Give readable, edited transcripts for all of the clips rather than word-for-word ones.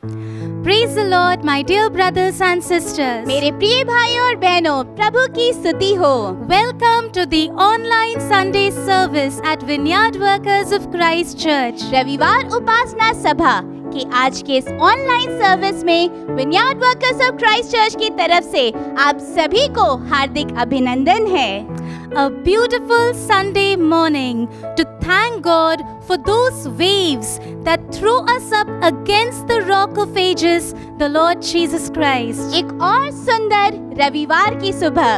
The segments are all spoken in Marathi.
Praise the Lord, my dear brothers and sisters. मेरे प्रिय भाइयों और बहनों, प्रभु की स्तुति हो। Welcome to the online Sunday service at Vineyard Workers of Christ Church. रविवार उपासना सभा के आज के इस ऑनलाइन सर्विस में vineyard workers of Christ church की तरफ से आप सभी को हार्दिक अभिनंदन है। A beautiful Sunday morning to thank God for those waves that threw us up against the rock of ages, the Lord Jesus Christ. एक और सुंदर रविवार की सुबह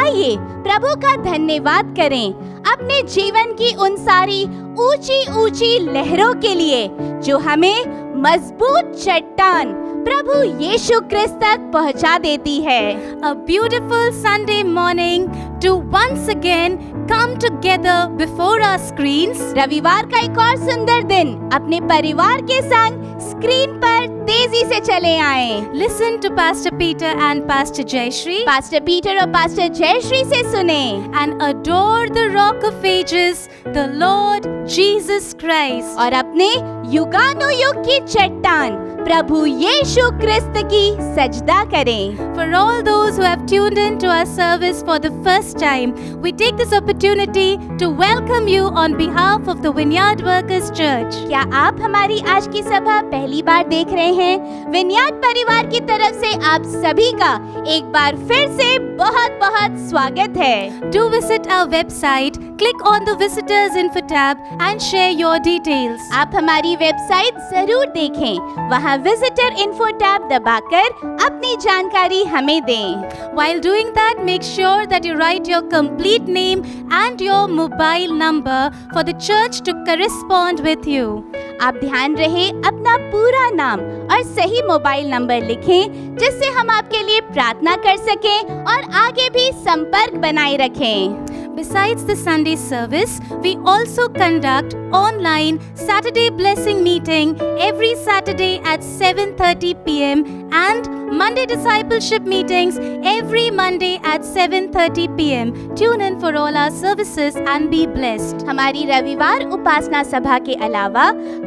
आइए प्रभु का धन्यवाद करें अपने जीवन की उन सारी ऊंची ऊंची लहरों के लिए जो हमें मजबूत चट्टान प्रभु यीशु क्रिस्त तक पहुंचा देती है। A beautiful Sunday morning to once again come together before our screens. रविवार का एक और सुंदर दिन अपने परिवार के संग स्क्रीन पर तेजी से चले आए। Listen to Pastor Peter and Pastor Jayashree. Pastor Peter और पास्टर जयश्री से सुने And adore the rock of ages, the Lord Jesus Christ. और अपने युगानुयुग की चट्टान प्रभु यीशु क्रिस्त की सजदा करें। For all those who have tuned in to our service for the first time, we take this opportunity to welcome you on behalf of the Vineyard Workers Church. क्या आप हमारी आज की सभा पहली बार देख रहे हैं? विनयार्ड परिवार की तरफ से आप सभी का एक बार फिर से बहुत बहुत स्वागत है। Do visit our website, click on the visitors info tab and share your details. आप हमारी वेबसाइट जरूर देखें, वहाँ विजिटर इन्फो टैब दबाकर अपनी जानकारी हमें दें। While doing that, make sure that you write your complete name and your mobile number for the church to correspond with you. आप ध्यान रहे अपना पूरा नाम और सही मोबाइल नंबर लिखें जिससे हम आपके लिए प्रार्थना कर सकें और आगे भी संपर्क बनाए रखें। Besides the Sunday service, we also conduct online Saturday blessing meeting every Saturday at 7:30 p.m. and Monday discipleship meetings every Monday at 7:30 p.m. Tune in for all our services and be blessed. हमारी रविवार उपासना सभा के अलावा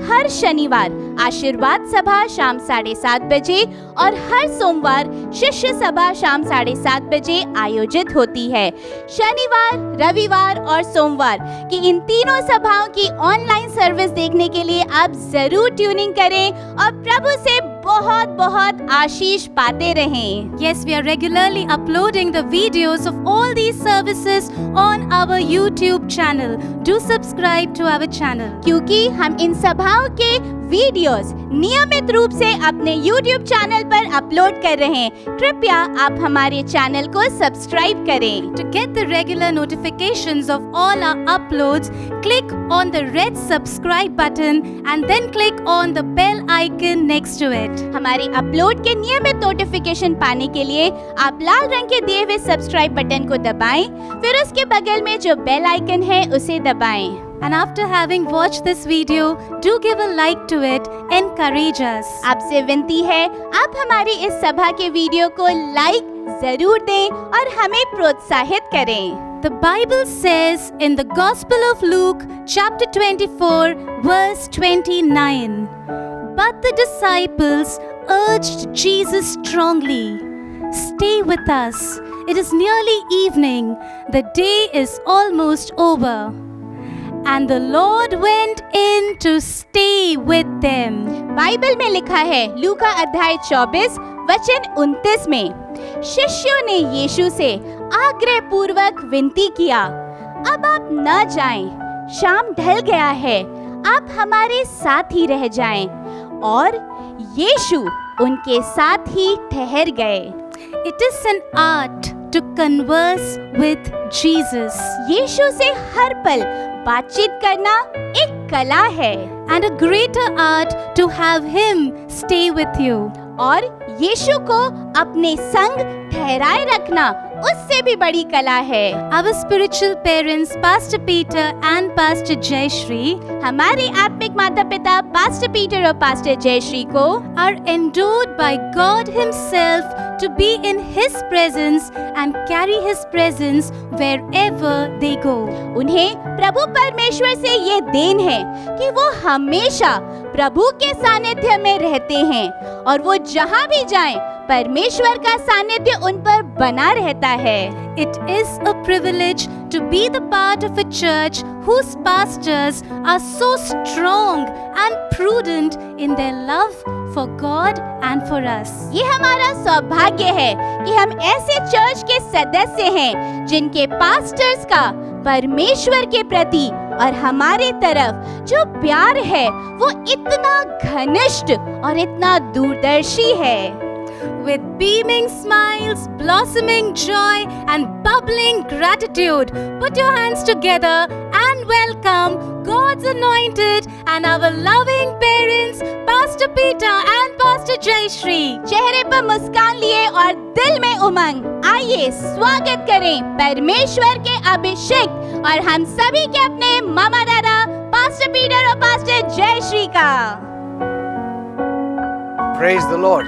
हर शनिवार आशीर्वाद सभा शाम 7:30 बजे और हर सोमवार शिष्य सभा शाम 7:30 बजे आयोजित होती है। शनिवार, रविवार और सोमवार की इन तीनों सभाओं की ऑनलाइन सर्विस देखने के लिए आप जरूर ट्यूनिंग करें और प्रभु से बहुत बहुत आशीष पाते रहें। Yes, we are regularly uploading the videos of all these services on our YouTube channel. Do subscribe to our channel. क्योंकि हम इन सभाओं के वीडियोस नियमित रूप से अपने YouTube चैनल पर अपलोड कर रहे हैं। कृपया आप हमारे चैनल को सब्सक्राइब करें। To get the regular notifications of all our uploads, click on the red subscribe button and then click on the bell icon next to it. हमारे अपलोड के नियमित नोटिफिकेशन पाने के लिए आप लाल रंग के दिए हुए सब्सक्राइब बटन को दबाएं, फिर उसके बगल में जो बेल आइकन है उसे दबाएं। And after having watched this video, do give a like to it, encourage us. आपसे विनती है आप हमारी इस सभा के वीडियो को लाइक जरूर दें और हमें प्रोत्साहित करें। The Bible says in the Gospel of Luke, chapter 24, verse 29, "But the disciples urged Jesus strongly, 'Stay with us. It is nearly evening. The day is almost over.' And the Lord went in to stay with them." Bible में लिखा है लूका अध्याय 24 वचन 29 में, शिष्यों ने यीशु से आग्रह पूर्वक विनती किया, अब आप न जाएं, शाम ढल गया है, आप हमारे साथ ही रह जाएं। और यीशु उनके साथ ही ठहर गए। It is an art to converse with Jesus. यीशु से हर पल बातचीत करना एक कला है And a greater art to have him stay with you. और यीशु को अपने संग ठहराए रखना उससे भी बड़ी कला है। Our spiritual parents, Pastor Peter and Pastor Jayashree, हमारे आत्मिक माता पिता पास्टर पीटर और पास्टर जयश्री को are endued by God Himself to be in His presence and carry His presence wherever they go. उन्हें प्रभु परमेश्वर से ये देन है कि वो हमेशा प्रभु के सानिध्य में रहते हैं और वो जहाँ भी जाएं, परमेश्वर का सानिध्य उन पर बना रहता है। It is a privilege to be the part of a church whose pastors are so strong and prudent in their love for God and for us. ये हमारा सौभाग्य है कि हम ऐसे चर्च के सदस्य हैं जिनके पास्टर्स का परमेश्वर के प्रति और हमारे तरफ जो प्यार है वो इतना घनिष्ठ और इतना दूरदर्शी है। With beaming smiles, blossoming joy and bubbling gratitude, put your hands together and welcome God's anointed and our loving parents, Pastor Peter and Pastor Jayashree. चेहरे पर मुस्कान लिए और दिल में उमंग, आइए स्वागत करें परमेश्वर के अभिषेक और हम सभी के अपने मामा दादा पास्टर पीटर और पास्टर जयश्री का। Praise the Lord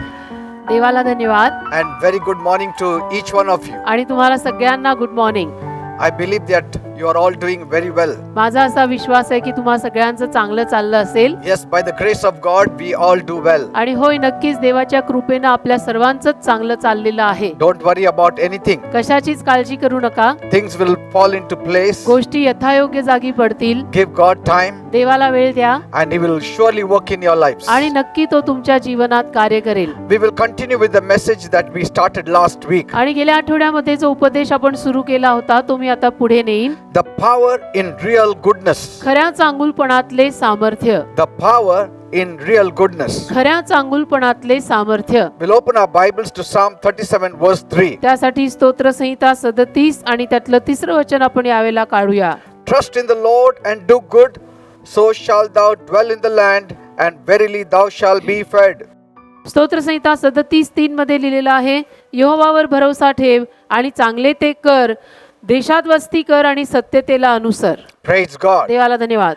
देवाला धन्यवाद and very good morning to each one of you. आणि तुम्हाला सगळ्यांना good morning. I believe that you are all doing very well. माझा असा विश्वास आहे की तुम्हा सगळ्यांचं चांगलं चाललं असेल. Yes, by the grace of God we all do well. आणि होय, नक्कीच देवाच्या कृपेनं आपल्या सर्वांचंच चांगलं चाललेलं आहे. Don't worry about anything. कशाचीच काळजी करू नका. Things will fall into place. गोष्टी यथायोग्य जागी पडतील. Give God time देवाला वेळ द्या and He will surely work in your lives. आणि नक्की तो तुमच्या जीवनात कार्य करेल. We will continue with the message that we started last week. आणि गेल्या आठवड्यामध्ये जो उपदेश आपण सुरू केला होता तो मी आता पुढे नेईन. The power in real goodness. खऱ्या चांगुलपणातले सामर्थ्य. The power in real goodness. खऱ्या चांगुलपणातले सामर्थ्य. We'll open our Bibles to Psalm 37 verse 3. त्यासाठी स्तोत्र संहिता 37 आणि त्यातलं 3रं वचन आपण यावेळेला काढूया. Trust in the Lord and do good, so shalt thou dwell in the land, and verily thou shalt be fed. स्तोत्र संहिता 37:3 मध्ये लिहिलेलं आहे, यहोवावर भरोसा ठेव आणि चांगले ते कर, देशात वस्ती कर आणि सत्यतेला अनुसर. Praise God. देवाला धन्यवाद.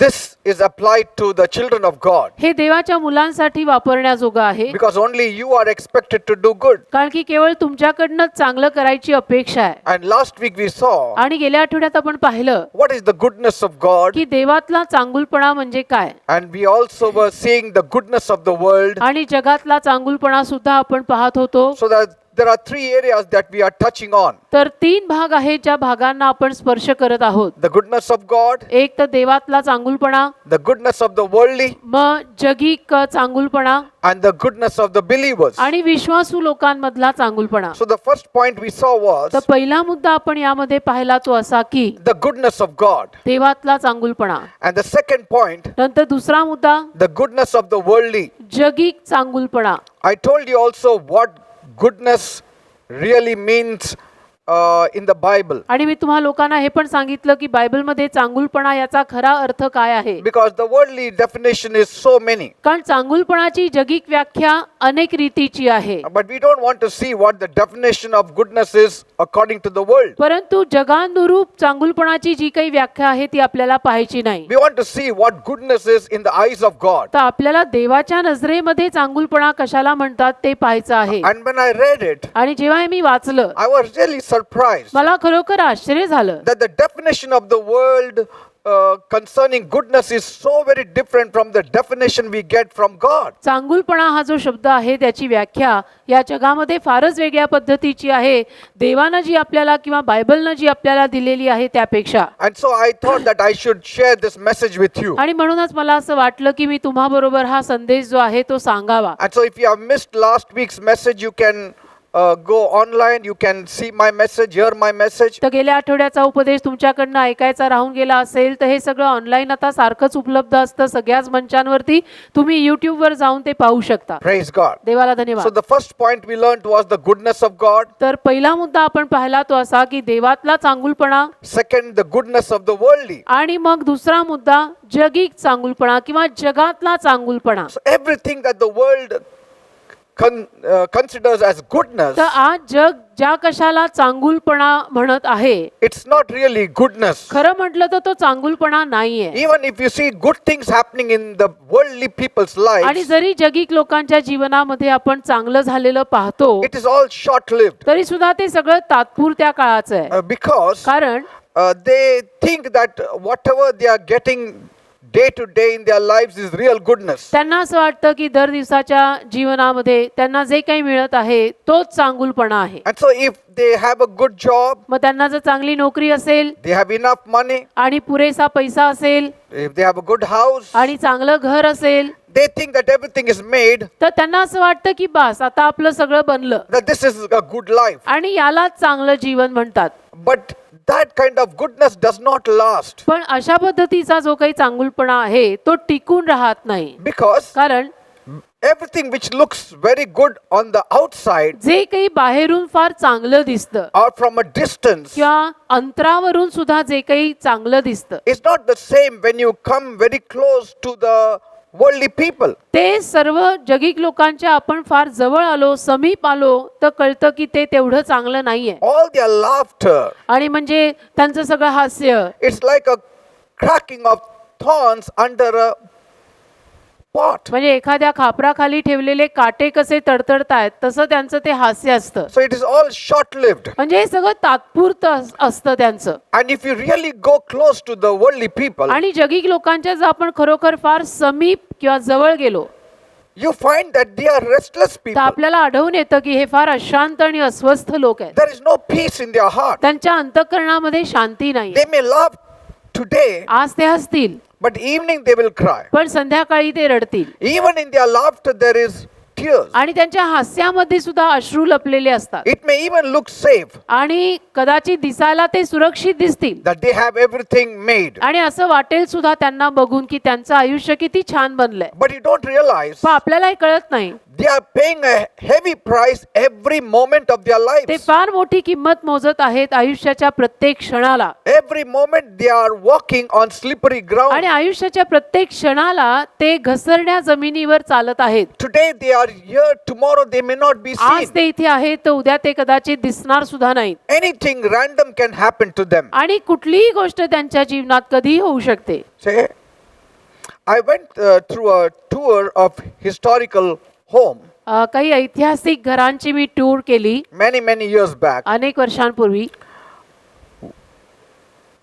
This is applied to the children of God, हे देवाच्या मुलांसाठी वापरण्याजोगं आहे, because only you are expected to do good. कारण की केवळ तुमच्याकडनं चांगलं करायची अपेक्षा आहे. And last week we saw आणि गेल्या आठवड्यात आपण पाहिलं what is the goodness of God, की देवातला चांगुलपणा म्हणजे काय, and we also were seeing the goodness of the world. आणि जगातला चांगुलपणा सुद्धा आपण पाहत होतो. So that there are three areas that we are touching on. तर 3 भाग आहेत ज्या भागांना आपण स्पर्श करत आहोत. The goodness of God, एक तर देवातला चांगुलपणा, the goodness of the worldly, मग जगिक चांगुलपणा and the goodness of the believers. आणि विश्वासू लोकांमधला चांगुलपणा. So the first point we saw was तर पहिला मुद्दा आपण यामध्ये पाहिला तो असा की the goodness of God. देवातला चांगुलपणा. And the second point, नंतर दुसरा मुद्दा the goodness of the worldly. जगिक चांगुलपणा. I told you also what goodness really means in the Bible. आणि मी तुम्हा लोकांना हे पण सांगितलं की बायबलमध्ये चांगुलपणा याचा खरा अर्थ काय आहे. Because the worldly definition is so many. कारण चांगुलपणाची जगिक व्याख्या अनेक रीतीची आहे. But we don't want to see what the definition of goodness is according to the world. परंतु जगानुरूप चांगुलपणाची जी काही व्याख्या आहे ती आपल्याला पाहायची नाही. We want to see what goodness is in the eyes of God. तर आपल्याला देवाच्या नजरेमध्ये चांगुलपणा कशाला म्हणतात ते पाहायचं आहे. And when I read it, आणि जेव्हा हे मी वाचलं I was really surprised मला खरोखर आश्चर्य झालं that the definition of the world concerning goodness is so very different from the definition we get from God. चांगुलपणा हा जो शब्द आहे त्याची व्याख्या या जगामध्ये फारच वेगळ्या पद्धतीची आहे देवानं जी आपल्याला किंवा बायबलनं जी आपल्याला दिलेली आहे त्यापेक्षा. And so I thought that I should share this message with you. आणि म्हणूनच मला असं वाटलं की मी तुम्हा बरोबर हा संदेश जो आहे तो सांगावा. And so if you have missed last week's message, you can go online, you can see my message, hear my message. तर गेल्या आठवड्याचा उपदेश तुमच्याकडनं ऐकायचा राहून गेला असेल तर हे सगळं ऑनलाईन आता सारखंच उपलब्ध असतं सगळ्याच मंचांवरती. तुम्ही YouTube वर जाऊन ते पाहू शकता. Praise God. देवाला So धन्यवाद. the first point we learned was the goodness of God. तर पहिला मुद्दा आपण पाहिला तो असा की देवातला चांगुलपणा. Second, the goodness of the worldly. आणि मग दुसरा मुद्दा जगिक चांगुलपणा किंवा जगातला चांगुलपणा. So everything that the world considers as goodness, तर आज जग ज्या कशाला चांगुलपणा म्हणत आहे it's not really goodness. खरं म्हटलं तर तो चांगुलपणा नाहीये. Even if you see good things happening in the worldly people's आणि lives, जरी जगिक लोकांच्या जीवनामध्ये आपण चांगलं झालेलं पाहतो it is all short-lived. तरी सुद्धा ते सगळं तात्पुरत्या काळाचं आहे. Because कारण they think that whatever they are getting day to day in their lives is real goodness. त्यांना असं वाटतं की दर दिवसाच्या जीवनामध्ये त्यांना जे काही मिळत आहे तोच चांगुलपणा आहे. And so if they have a good job, मग त्यांना जर चांगली नोकरी असेल they have enough money, आणि पुरेसा पैसा असेल if they have a good house, आणि चांगलं घर असेल they think that everything is made, तर त्यांना असं वाटतं की बस आता आपलं सगळं बनलं that this is a good life. आणि यालाच चांगलं जीवन म्हणतात. But that kind of goodness does not last, पण अशा पद्धतीचा जो काही चांगुलपणा आहे तो टिकून राहत नाही. because कारण everything which looks very good on the outside जे काही बाहेरून फार चांगलं दिसतं or from a distance किंवा अंतरावरून सुद्धा जे काही चांगलं दिसतं is not the same when you come very close to the worldly people. ते सर्व जगिक लोकांच्या आपण फार जवळ आलो समीप आलो तर कळतं की ते तेवढं चांगलं नाहीये. All their laughter, आणि म्हणजे त्यांचं सगळं हास्य it's like a cracking of thorns under a pot. म्हणजे एखाद्या खापराखाली ठेवलेले काटे कसे तडतडतायत तसं त्यांचं ते हास्य असतं. So it is all short-lived. म्हणजे हे सगळं तात्पुरतं असतं त्यांचं. And if you really go close to the worldly people, आणि जगिक लोकांच्या जर आपण खरोखर फार समीप किंवा जवळ गेलो you find that they are restless तर people. आपल्याला आढळून येतं की हे फार अशांत आणि अस्वस्थ लोक आहेत. There is no peace in their heart. त्यांच्या अंतःकरणामध्ये शांती नाही. They may laugh today, आज ते हसतील but evening they will cry. पण संध्याकाळी ते रडतील. Even in their laughter there is tears. आणि त्यांच्या हास्यामध्ये सुद्धा अश्रू लपलेले असतात. It may even look safe, आणि कदाचित दिसायला ते सुरक्षित दिसतील that they have everything made. आणि असं वाटेल सुद्धा त्यांना बघून की त्यांचं आयुष्य किती छान बनलंय. But you don't realize पण आपल्याला हे कळत नाही they are paying a heavy price every moment of their ते lives. फार मोठी किंमत मोजत आहेत आयुष्याच्या प्रत्येक क्षणाला. Every moment they are walking on slippery ground. आणि आयुष्याच्या प्रत्येक क्षणाला ते घसरण्या जमिनीवर चालत आहेत. Today they are here, tomorrow they may not be आज seen. ते इथे आहेत तर उद्या ते कदाचित दिसणार सुद्धा नाहीत. Anything random can happen to them. आणि कुठलीही गोष्ट त्यांच्या जीवनात कधीही होऊ शकते. Say, I went through a tour of historical home काही ऐतिहासिक घरांची मी टूर केली many years back. अनेक वर्षांपूर्वी.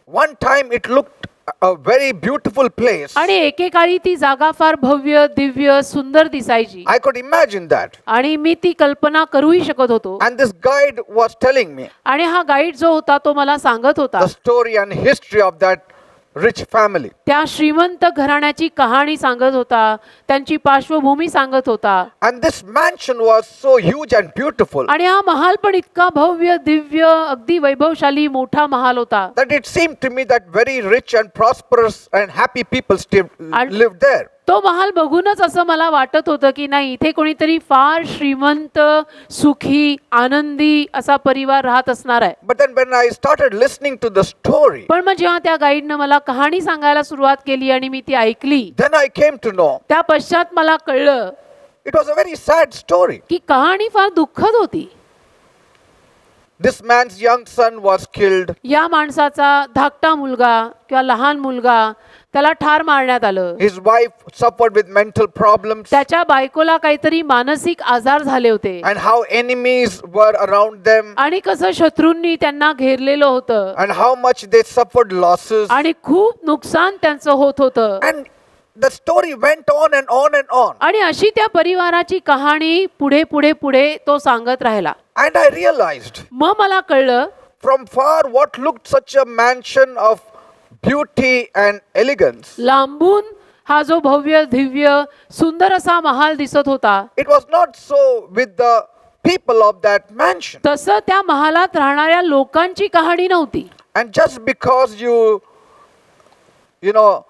One time it looked a very beautiful place. आणि एकेकाळी ती जागा फार भव्य दिव्य सुंदर दिसायची. I could imagine that. आणि मी ती कल्पना करूही शकत होतो. And this guide was telling me आणि हा गाईड जो होता तो मला सांगत होता the story and history of that rich family. त्या श्रीमंत घराण्याची कहाणी सांगत होता, त्यांची पार्श्वभूमी सांगत होता. And this mansion was so huge and beautiful आणि हा महाल पण इतका भव्य दिव्य अगदी वैभवशाली मोठा महाल होता that it seemed to me that very rich and prosperous and happy people still And- lived there. तो महाल बघूनच असं मला वाटत होतं की नाही इथे कोणीतरी फार श्रीमंत सुखी आनंदी असा परिवार राहत असणार आहे. But then when I started listening to the story, पण मग जेव्हा त्या गाईडनं मला कहाणी सांगायला सुरुवात केली आणि मी ती ऐकली then I came to know त्या पश्चात मला कळलं it was a very sad story. की कहाणी फार दुःखद होती. This man's young son was killed. या माणसाचा धाकटा मुलगा किंवा लहान मुलगा त्याला ठार मारण्यात आलं. His wife suffered with mental problems, त्याच्या बायकोला काहीतरी मानसिक आजार झाले होते and how enemies were around them, आणि कसं शत्रूंनी त्यांना घेरलेलं होतं and how much they suffered losses. आणि खूप नुकसान त्यांचं होत होतं. And the story went on and on and on. आणि अशी त्या परिवाराची कहाणी पुढे पुढे पुढे तो सांगत राहिला. And I realized मग मला कळलं from far what looked such a mansion of beauty and elegance, लांबून हा जो भव्य दिव्य सुंदर असा महाल दिसत होता it was not so with the people of that mansion. तसं त्या महालात राहणाऱ्या लोकांची कहाणी नव्हती. And just because you know,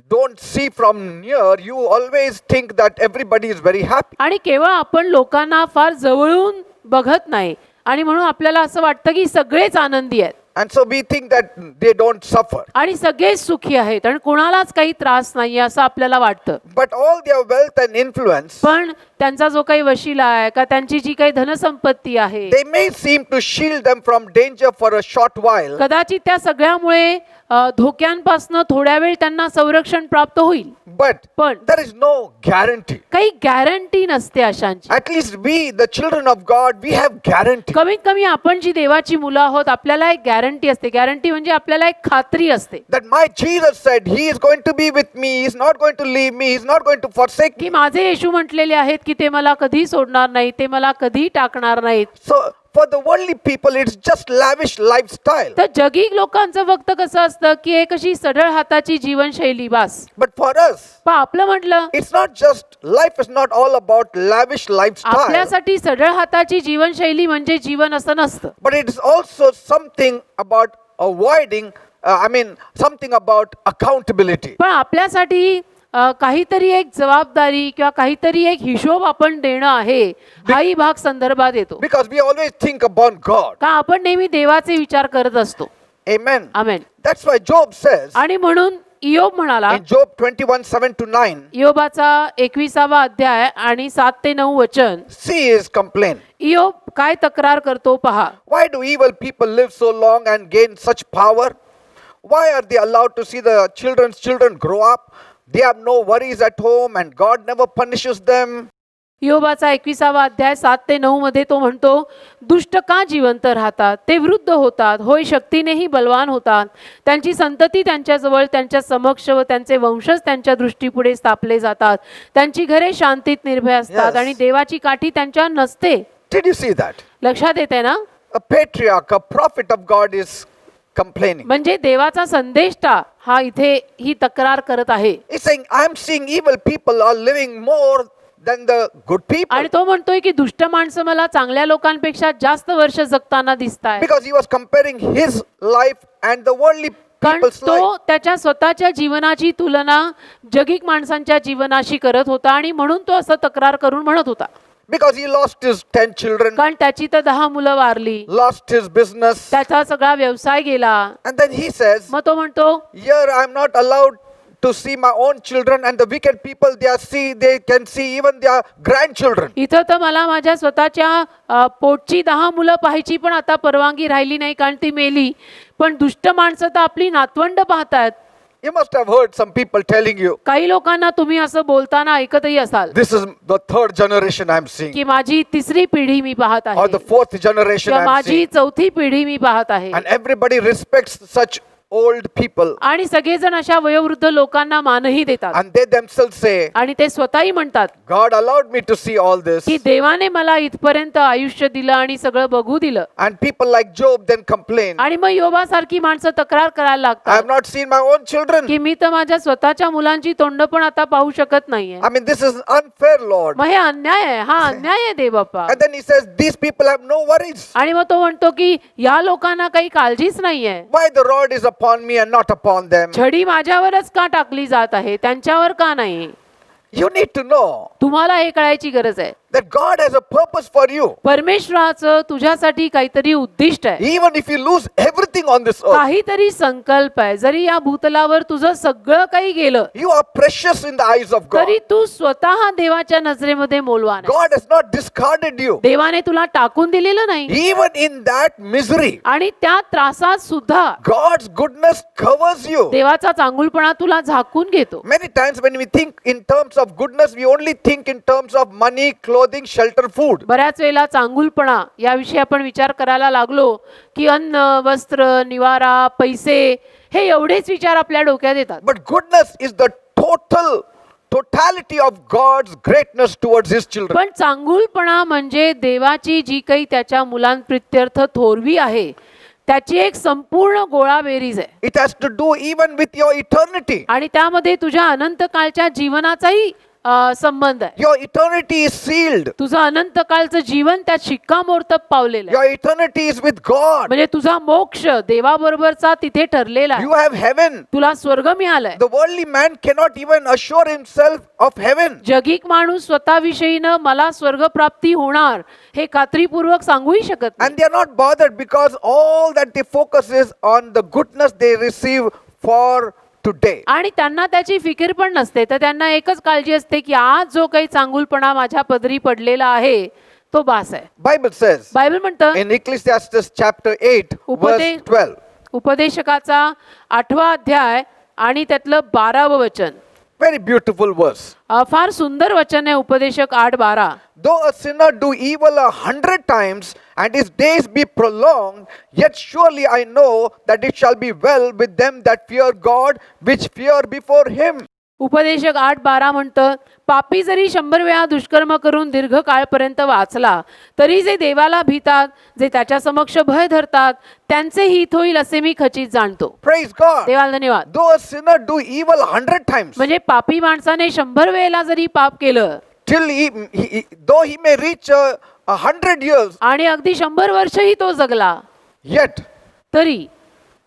don't see from near, you always think that everybody is very happy. आणि केवळ आपण लोकांना फार जवळून बघत नाही आणि म्हणून आपल्याला असं वाटतं की सगळेच आनंदी आहेत And so we think that they don't suffer. आणि सगळेच सुखी आहेत आणि कोणालाच काही त्रास नाहीये असं आपल्याला वाटतं. But all their wealth and influence, पण त्यांचा जो काही वशिला आहे का त्यांची जी काही धनसंपत्ती आहे they may seem to shield them from danger for a short while. कदाचित त्या सगळ्यामुळे धोक्यांपासून थोड्या वेळ त्यांना संरक्षण प्राप्त होईल, but पण there is no guarantee. काही गॅरंटी नसते अशांची. At least we, the children of God, we have guarantee. कमीत कमी आपण जी देवाची मुलं आहोत आपल्याला एक गॅरंटी असते. गॅरंटी म्हणजे आपल्याला एक खात्री असते That my Jesus said He is going to be with me, He is not going to leave me, He is not going to forsake me. की माझे येशू म्हटलेले आहेत की ते मला कधी सोडणार नाही, ते मला कधी टाकणार नाहीत. So for the worldly people, it's just lavish lifestyle. तर जगी लोकांचं फक्त कसं असतं की एक अशी सढळ हाताची जीवनशैली बास. But for us, पण आपलं म्हटलं it's not just, life is not all about lavish lifestyle, आपल्यासाठी सढळ हाताची जीवनशैली म्हणजे जीवन असं नसतं. but it is also something about avoiding, something about accountability. पण आपल्यासाठी काहीतरी एक जबाबदारी किंवा काहीतरी एक हिशोब आपण देणं आहे, हाही भाग संदर्भात येतो. Because we always think upon God. का आपण नेहमी देवाचे विचार करत असतो. Amen. Amen. That's why Job says आणि म्हणून इयोब म्हणाला, in Job 21:7-9, इयोबाचा 21वा अध्याय आणि 7 ते 9 वचन, see his complaint. इयोब काय तक्रार करतो पहा. Why do evil people live so long and gain such power? Why are they allowed to see the children grow up? They have no worries at home and God never punishes them. इयोबाचा 21वा अध्याय 7 ते 9 मध्ये तो म्हणतो, दुष्ट का जिवंत राहतात, ते वृद्ध होतात, होय शक्तीनेही बलवान होतात, त्यांची संतती त्यांच्याजवळ, त्यांच्या समक्ष व त्यांचे वंशज त्यांच्या दृष्टीपुढे स्थापले जातात, त्यांची घरे शांतीत निर्भय असतात Yes. आणि देवाची काठी त्यांच्या नसते. Did you see that? लक्षात येते ना? A patriarch, a prophet of God is complaining. म्हणजे देवाचा संदेष्टा हा इथे ही तक्रार करत आहे. He's saying, I'm seeing evil people are living more than the good people. आणि तो म्हणतोय की दुष्ट माणसं मला चांगल्या लोकांपेक्षा जास्त वर्ष जगताना दिसतायत. Because he was comparing his life and the worldly कारण people's life. तो त्याच्या स्वतःच्या जीवनाची तुलना जगिक माणसांच्या जीवनाशी करत होता आणि म्हणून तो असं तक्रार करून म्हणत होता. Because he lost his 10 children, कारण त्याची तर 10 मुलं वारली, lost his business. त्याचा सगळा व्यवसाय गेला. And then he says, मग तो म्हणतो here I'm not allowed to see my own children, and the wicked people, they can see even their grandchildren. इथं तर मला माझ्या स्वतःच्या पोटची 10 मुलं पाहायची पण आता परवानगी राहिली नाही कारण ती मेली. पण दुष्ट माणसं तर आपली नातवंड पाहतात. You must have heard some people telling you, काही लोकांना तुम्ही असं बोलताना ऐकतही असाल this is the third generation I'm seeing, की माझी 3री पिढी मी पाहत or the आहे 4th generation किंवा I'm माझी seeing. 4थी पिढी मी पाहत आहे. And everybody respects such old people. आणि सगळेजण अशा वयोवृद्ध लोकांना मानही देतात. And they themselves say, आणि ते स्वतःही म्हणतात God allowed me to see all this. की देवाने मला इथपर्यंत आयुष्य दिलं आणि सगळं बघू दिलं. And people like Job then complain, आणि मग योबासारखी माणसं तक्रार करायला I have लागतात not seen my own children. की मी तर माझ्या स्वतःच्या मुलांची तोंड पण आता पाहू शकत नाहीये. This is unfair, Lord. मग हे अन्याय आहे, हा अन्याय आहे देव बाप्पा. And then he says, these people have no worries. आणि मग तो म्हणतो की या लोकांना काही काळजीच नाहीये. Why the rod is upon me and not upon them? छडी माझ्यावरच का टाकली जात आहे, त्यांच्यावर का नाही? You need to know तुम्हाला हे कळायची गरज आहे. that God has a purpose for you. परमेश्वराचं तुझ्यासाठी काहीतरी उद्दिष्ट आहे, Even if you lose everything on this earth, काहीतरी संकल्प आहे. जरी या भूतलावर तुझं सगळं काही गेलं you are precious in the eyes of God. तरी तू स्वतः देवाच्या नजरेमध्ये मौल्यवान आहे. God has not discarded you. देवाने तुला टाकून दिलेलं नाही. Even in that misery, आणि त्या त्रासात सुद्धा God's goodness covers you. देवाचा चांगुलपणा तुला झाकून घेतो. Many times when we think in terms of goodness, we only think in terms of money, clothing, shelter, food. बऱ्याच वेळेला चांगुलपणा याविषयी आपण विचार करायला लागलो की अन्न, वस्त्र, निवारा, पैसे हे एवढेच विचार आपल्या डोक्यात येतात. But goodness is the totality of God's greatness towards his children. पण चांगुलपणा म्हणजे देवाची जी काही त्याच्या मुलांप्रित्यर्थ थोरवी आहे त्याची एक संपूर्ण गोळाबेरीज आहे. It has to do even with your eternity. आणि त्यामध्ये तुझ्या अनंत काळच्या जीवनाचाही संबंध आहे. Your eternity is sealed. तुझं अनंत काळचं जीवन त्यात शिक्कामोर्तब पावलेलं आहे. Your eternity is with God. म्हणजे तुझा मोक्ष देवाबरोबरचा तिथे ठरलेला You आहे. have heaven. तुला स्वर्ग मिळालाय. The worldly man cannot even assure himself of heaven. जगिक माणूस स्वतःविषयीनं मला स्वर्गप्राप्ती होणार हे खात्रीपूर्वक सांगूही शकत नाही. And they are not bothered because all that they focus is on the goodness they receive for today. आणि त्यांना त्याची फिकीर पण नसते. तर त्यांना एकच काळजी असते की आज जो काही चांगुलपणा माझ्या पदरी पडलेला आहे तो बास आहे. Bible says बायबल म्हणतं in Ecclesiastes chapter 8 verse उपदेश 12. उपदेशकाचा 8वा अध्याय आणि त्यातलं 12वं वचन. Very beautiful verse. फार सुंदर वचन आहे उपदेशक 8:12. Though a sinner do evil 100 times and his days be prolonged, yet surely I know that it shall be well with them that fear God, which fear before him. उपदेशक 8:12 म्हणतं, पापी जरी 100 वेळा दुष्कर्म करून दीर्घ काळपर्यंत वाचला तरी जे देवाला भीतात, जे त्याच्या समक्ष भय धरतात, त्यांचे हित होईल असे मी खचित जाणतो. Praise God. देवाला धन्यवाद. Though a sinner do evil 100 times, म्हणजे पापी माणसाने 100 वेळेला जरी पाप केलं till though he may reach 100 years, आणि अगदी 100 वर्षही तो जगला yet तरी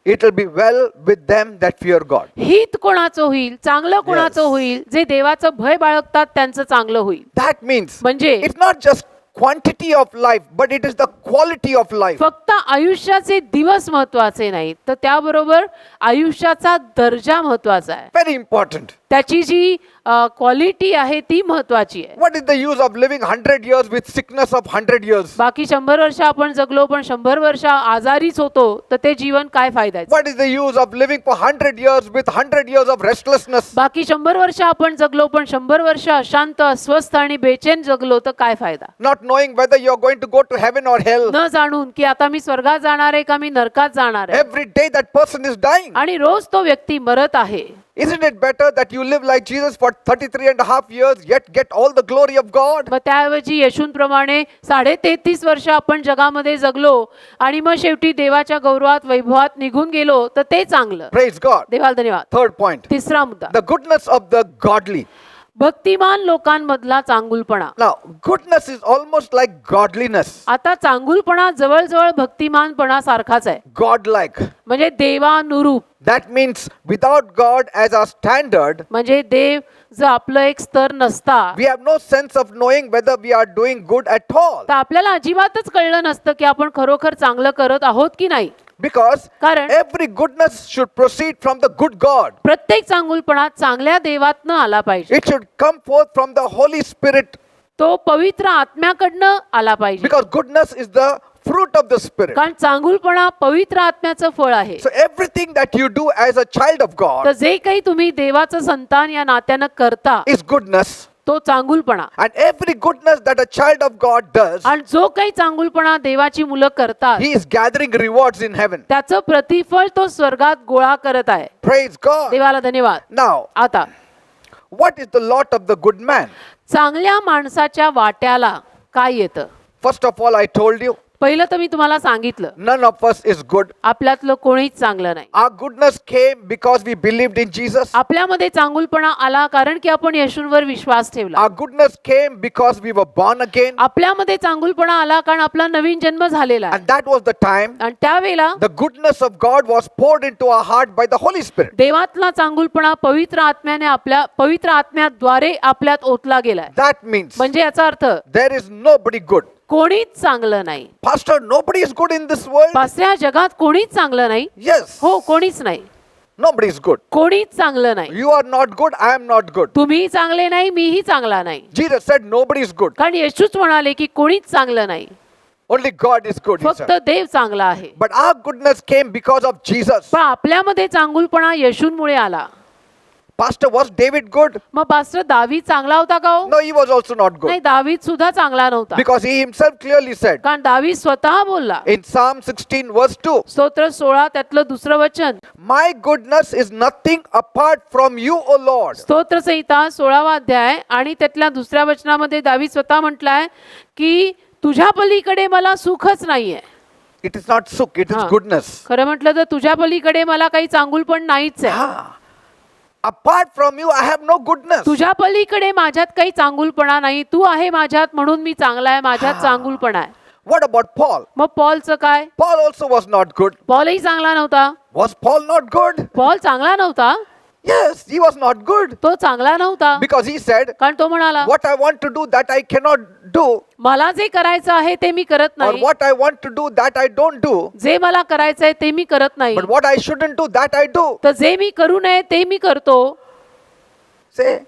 it will be well with them that fear God. हित कोणाचं होईल, चांगलं कोणाचं Yes. होईल, जे देवाचं भय बाळगतात त्यांचं चांगलं होईल. That means म्हणजे it's not just quantity of life, but it is the quality of life. फक्त आयुष्याचे दिवस महत्वाचे नाहीत, तर त्याबरोबर आयुष्याचा दर्जा महत्वाचा आहे. Very important. त्याची जी क्वालिटी आहे ती महत्वाची आहे. What is the use of living 100 years with sickness of 100 years? बाकी 100 वर्ष आपण जगलो पण 100 वर्ष आजारीच होतो, तर ते जीवन काय फायद्याचं. What is the use of living for 100 years with 100 years of restlessness? बाकी 100 वर्ष आपण जगलो पण 100 वर्ष अशांत, अस्वस्थ आणि बेचैन जगलो तर काय फायदा. Not knowing whether you are going to go to heaven or hell. न जाणून की आता मी स्वर्गात जाणार आहे का मी नरकात जाणार आहे. Every day that person is dying. आणि रोज तो व्यक्ती मरत आहे. Isn't it better that you live like Jesus for 33 and a half years, yet get all the glory of God? मग त्याऐवजी येशूंप्रमाणे 33.5 वर्ष आपण जगामध्ये जगलो आणि मग शेवटी देवाच्या गौरवात वैभवात निघून गेलो तर ते चांगलं. Praise God. देवाला धन्यवाद. Third point. तिसरा मुद्दा, The goodness of the godly. भक्तिमान लोकांमधला चांगुलपणा. Now, goodness is almost like godliness. आता चांगुलपणा जवळजवळ भक्तिमानपणा सारखाच आहे. Godlike. म्हणजे देवानुरूप. That means without God as our standard, म्हणजे देव जर आपलं एक स्तर नसता we have no sense of knowing whether we are doing good at all. तर आपल्याला अजिबातच कळलं नसतं की आपण खरोखर चांगलं करत आहोत की नाही. Because कारण every goodness should proceed from the good God. प्रत्येक चांगुलपणा चांगल्या देवातनं आला पाहिजे. It should come forth from the Holy Spirit. तो पवित्र आत्म्याकडनं आला पाहिजे. Because goodness is the fruit of the Spirit. कारण चांगुलपणा पवित्र आत्म्याचं फळ आहे. So everything that you do as a child of तर God जे काही तुम्ही देवाचं संतान या नात्यानं करता is goodness. तो चांगुलपणा. And every goodness that a child of God does, आणि जो काही चांगुलपणा देवाची मुलं करतात he is gathering rewards in heaven. त्याचं प्रतिफळ तो स्वर्गात गोळा करत आहे. Praise God. देवाला धन्यवाद. Now, आता what is the lot of the good man? चांगल्या माणसाच्या वाट्याला काय येतं. First of all, I told you, पहिलं तर मी तुम्हाला सांगितलं none of us is good. आपल्यातलं कोणीच चांगलं नाही. Our goodness came because we believed in Jesus. आपल्यामध्ये चांगुलपणा आला कारण की आपण येशूंवर विश्वास ठेवला. Our goodness came because we were born again. आपल्यामध्ये चांगुलपणा आला कारण आपला नवीन जन्म झालेला आहे. And that was the time आणि त्यावेळेला the goodness of God was poured into our heart by the Holy Spirit. देवातला चांगुलपणा पवित्र आत्म्याद्वारे आपल्यात ओतला गेलाय. That means म्हणजे याचा अर्थ there is nobody good. कोणीच चांगलं नाही. Pastor, nobody is good in this world. पासऱ्या जगात कोणीच चांगलं नाही. Yes. हो, कोणीच नाही. Nobody is good. कोणीच चांगलं नाही. You are not good. I am not good. तुम्ही चांगले नाही, मीही चांगला नाही. Jesus said nobody is good. कारण येशूच म्हणाले की कोणीच चांगलं नाही, Only God is good. He फक्त said. देव चांगला आहे. But our goodness came because of Jesus. पण आपल्यामध्ये चांगुलपणा येशूंमुळे आला. Pastor, was David good? मग पास्टर दावीद चांगला होता का हो? No, he was also not नाही, good. दावीद सुद्धा चांगला नव्हता. Because he himself clearly said कारण दावीद स्वतः बोलला. in Psalm 16 verse 2, स्तोत्र 16 त्यातलं दुसरं वचन. my goodness is nothing apart from you, O Lord. स्तोत्र संहिता 16वा अध्याय आणि त्यातल्या दुसऱ्या वचनामध्ये दावीद स्वतः म्हटलाय की तुझ्या पलीकडे मला सुखच नाहीये. It is not sukh, it is हाँ. goodness. खरं म्हटलं तर तुझ्या पलीकडे मला काही चांगुलपण नाहीच आहे. Ah. Apart from you, I have no goodness. तुझ्या पलीकडे माझ्यात काही चांगुलपणा नाही. तू आहे माझ्यात म्हणून मी चांगला आहे, माझ्यात चांगुलपणा आहे. What about Paul? मग पॉलचं काय? Paul also was not good. पॉलही चांगला नव्हता. Was Paul not good? Paul चांगला नव्हता. Yes, he was not good. तो चांगला नव्हता. Because he said, कारण तो म्हणाला what I want to do, that I cannot do. मला जे करायचं आहे ते मी करत Or नाही. what I want to do, that I don't do. जे मला करायचं आहे ते मी करत नाही. But what I shouldn't do, that I do. तर जे मी करू नये ते मी करतो. Say.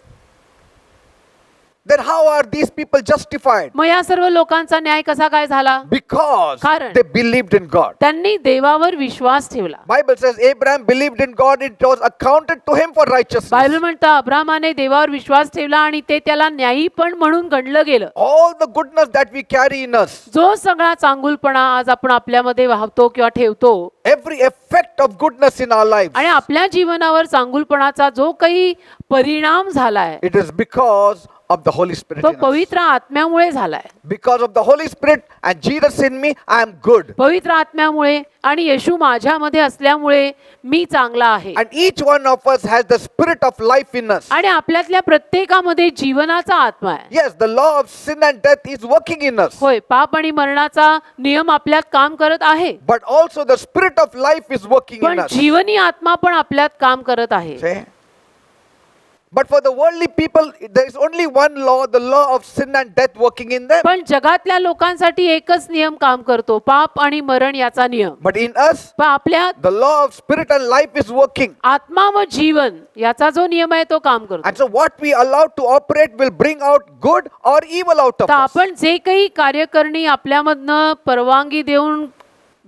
Then how how are these people justified? मग या सर्व लोकांचा न्याय कसा काय झाला? Because कारण they believed in God. त्यांनी देवावर विश्वास ठेवला. Bible says Abraham believed in God, it was accounted to him for righteousness. Bible म्हणतं अब्रामाने देवावर विश्वास ठेवला आणि ते त्याला न्यायी पण म्हणून गणलं गेलं. All the goodness that we carry in us, जो सगळा चांगुलपणा आज आपण आपल्यामध्ये वाहतो किंवा ठेवतो, every effect of goodness in our lives, आणि आपल्या जीवनावर चांगुलपणाचा जो काही परिणाम झालाय it is because of the Holy Spirit तो in us. पवित्र आत्म्यामुळे झालाय. Because of the Holy Spirit and Jesus in me, I am good. पवित्र आत्म्यामुळे आणि येशू माझ्यामध्ये असल्यामुळे मी चांगला आहे. And each one of us has the spirit of life in us. आणि आपल्यातल्या प्रत्येकामध्ये जीवनाचा आत्मा आहे. Yes, the law of sin and death is working in us. होय, पाप आणि मरणाचा नियम आपल्यात काम करत आहे, But also the spirit of life is working in पण us. जीवनी आत्मा पण आपल्यात काम करत आहे. See? But for the worldly people, there is only one law, the law of sin and death working in them. पण जगातल्या लोकांसाठी एकच नियम काम करतो, पाप आणि मरण याचा नियम. But in us, पण आपल्यात the law of spirit and life is working. आत्मा व जीवन याचा जो नियम आहे तो काम करतो. And so what we allow to operate will bring out good or evil out of तर us. आपण जे काही कार्यकरणी आपल्यामधनं परवानगी देऊन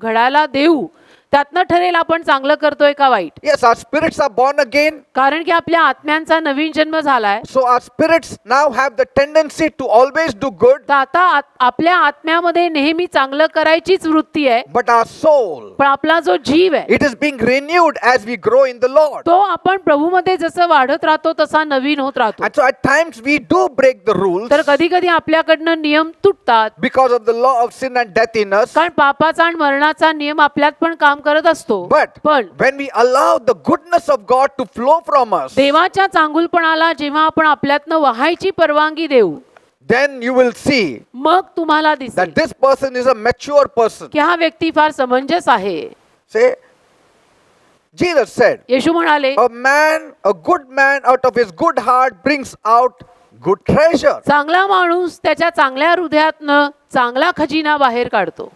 घडायला देऊ, त्यातनं ठरेल आपण चांगलं करतोय का वाईट. Yes, our spirits are born again. कारण की आपल्या आत्म्यांचा नवीन जन्म झालाय. So our spirits now have the tendency to always do good. तर आता आपल्या आत्म्यामध्ये नेहमी चांगलं करायचीच वृत्ती आहे. But our soul, पण आपला जो जीव आहे it is being renewed as we grow in the Lord. तो आपण प्रभूमध्ये जसं वाढत राहतो तसा नवीन होत राहतो. And so at times we do break the rules तर कधी कधी आपल्याकडनं नियम तुटतात, because of the law of sin and death in us. कारण पापाचा आणि मरणाचा नियम आपल्यात पण काम करत असतो. But पण when we allow the goodness of God to flow from us, देवाच्या चांगुलपणाला जेव्हा आपण आपल्यातनं वाहायची परवानगी देऊ, then you will see मग तुम्हाला दिसेल that this person is a mature person. की हा व्यक्ती फार समंजस आहे. Say, Jesus said, येशू म्हणाले, a good man out of his good heart brings out good treasure. चांगला माणूस त्याच्या चांगल्या हृदयातनं चांगला खजिना बाहेर काढतो.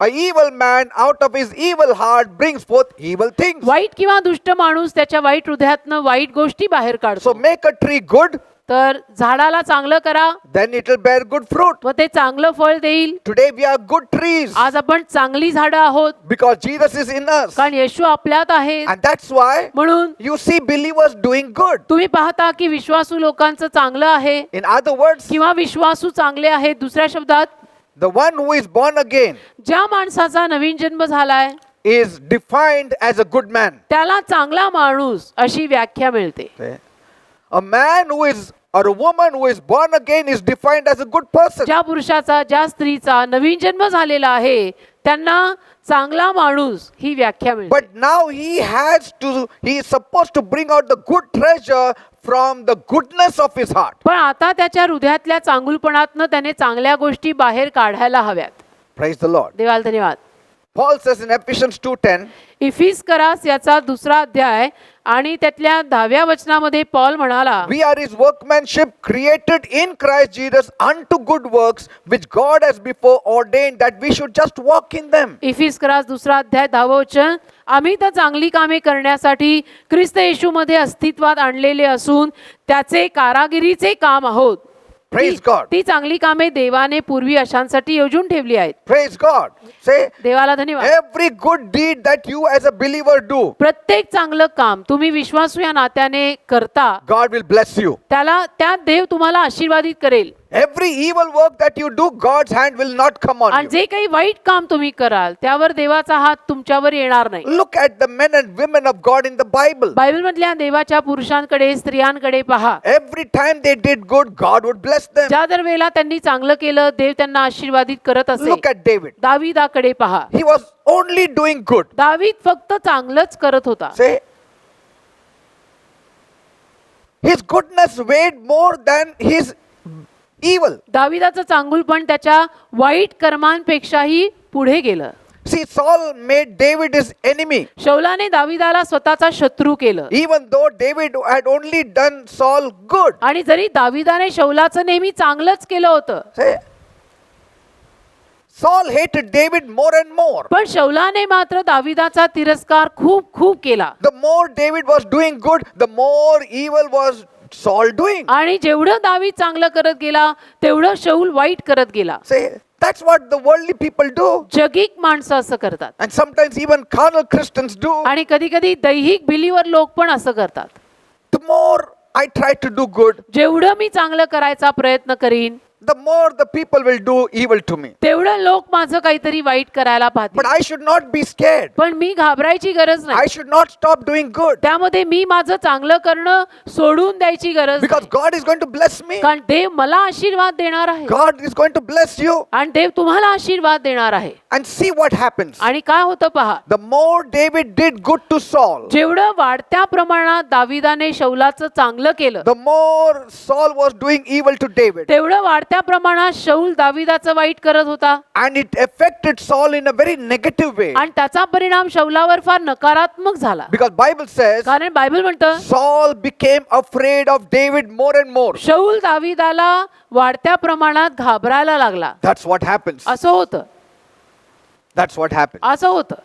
A evil man out of his evil heart brings forth evil things. वाईट किंवा दुष्ट माणूस त्याच्या वाईट हृदयातनं वाईट गोष्टी बाहेर So काढतो. make a tree good, तर झाडाला चांगलं करा, then it will bear good fruit. व ते चांगलं फळ देईल. Today we are good trees आज आपण चांगली झाडं आहोत, because Jesus is in us. कारण येशू आपल्यात आहे. And that's why म्हणून you see believers doing good. तुम्ही पाहता की विश्वासू लोकांचं चांगलं आहे In other words, किंवा विश्वासू चांगले आहेत. दुसऱ्या शब्दात, the one who is born again ज्या माणसाचा नवीन जन्म झालाय is defined as a good man. त्याला चांगला माणूस अशी व्याख्या मिळते. A man who is or a woman who is born again is defined as a good person. ज्या पुरुषाचा, ज्या स्त्रीचा नवीन जन्म झालेला आहे त्यांना चांगला माणूस ही व्याख्या मिळते. But now he is supposed to bring out the good treasure from the goodness of his heart. पण आता त्याच्या हृदयातल्या चांगुलपणातनं त्याने चांगल्या गोष्टी बाहेर काढायला हव्यात. Praise the Lord. देवाला धन्यवाद. Paul says in Ephesians 2:10, इफिस्करास याचा 2रा अध्याय आणि त्यातल्या 10व्या वचनामध्ये पॉल म्हणाला, we are his workmanship created in Christ Jesus unto good works which God has before ordained that we should just walk in them. इफिस्करास 2रा अध्याय 10वं वचन, आम्ही तर चांगली कामे करण्यासाठी ख्रिस्त येशूमध्ये अस्तित्वात आणलेले असून त्याचे कारागिरीचे काम आहोत. Praise God. ती चांगली कामे देवाने पूर्वी अशांसाठी योजून ठेवली आहेत. Praise God. Say, देवाला धन्यवाद. every good deed that you as a believer do, प्रत्येक चांगलं काम तुम्ही विश्वासू या नात्याने करता, God will bless you. त्यात देव तुम्हाला आशीर्वादित करेल. Every evil work that you do, God's hand will not come on आणि you. जे काही वाईट काम तुम्ही कराल त्यावर देवाचा हात तुमच्यावर येणार नाही. Look at the men and women of God in the Bible. Bible मधल्या देवाच्या पुरुषांकडे, स्त्रियांकडे पहा. Every time they did good, God would bless them. ज्या दर वेळेला त्यांनी चांगलं केलं देव त्यांना आशीर्वादित करत असे. Look at David. दावीदाकडे पहा. He was only doing good. दावीद फक्त चांगलंच करत होता. Say, his goodness weighed more than his evil. दावीदाचं चांगुलपण त्याच्या वाईट कर्मांपेक्षाही पुढे गेलं. See, Saul made David his enemy. शौलाने दावीदाला स्वतःचा शत्रू केलं. Even though David had only done Saul good. आणि जरी दावीदाने शौलाचं नेहमी चांगलंच केलं होतं, Say, Saul hated David more and more. पण शौलाने मात्र दावीदाचा तिरस्कार खूप खूप केला. The more David was doing good, the more evil was Saul doing? आणि जेवढं दावीद चांगलं करत गेला तेवढं शौल वाईट करत गेला. Say, that's what the worldly people do. जगिक माणसं असं करतात And sometimes even carnal Christians do. आणि कधी कधी दैहिक बिलीवर लोक पण असं करतात. The more I try to do good, जेवढं मी चांगलं करायचा प्रयत्न करीन the more the people will do evil to me. तेवढं लोक माझं काहीतरी वाईट करायला But पाहतील. I should not be scared. पण मी घाबरायची गरज I नाही. should not stop doing good. त्यामध्ये मी माझं चांगलं करणं सोडून द्यायची गरज Because नाही. God is going to bless me. कारण देव मला आशीर्वाद देणार आहे God is going to bless you. आणि देव तुम्हाला आशीर्वाद देणार आहे. And see what happens. आणि काय होतं पहा, The more David did good to Saul, जेवढं वाढत्या प्रमाणात दाविदाने शौलाचं चांगलं केलं the more Saul was doing evil to David. तेवढं वाढत्या प्रमाणात शौल दाविदाचं वाईट करत होता And it affected Saul in a very negative way. आणि त्याचा परिणाम शौलावर फार नकारात्मक झाला. Because Bible says कारण बायबल म्हणतं Saul became afraid of David more and more. शौल दाविदाला वाढत्या प्रमाणात घाबरायला लागला. That's what happens. असं होतं. That's what happened. असं होतं.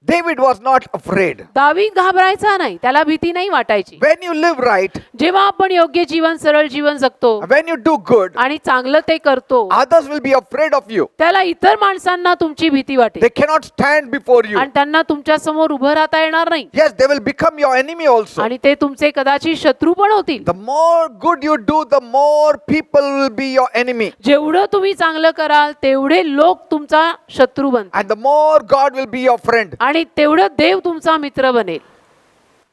David was not afraid. दावीद घाबरायचा नाही, त्याला भीती नाही वाटायची. When you live right, जेव्हा आपण योग्य जीवन, सरळ जीवन जगतो when you do good, आणि चांगलं ते करतो, others will be afraid of you. त्याला इतर माणसांना तुमची भीती वाटेल They cannot stand before you. आणि त्यांना तुमच्या समोर उभं राहता येणार नाही Yes, they will become your enemy also. आणि ते तुमचे कदाचित शत्रू पण होतील. The more good you do, the more people will be your enemy. जेवढं तुम्ही चांगलं कराल तेवढे लोक तुमचा शत्रू बनतील And the more God will be your friend. आणि तेवढं देव तुमचा मित्र बनेल.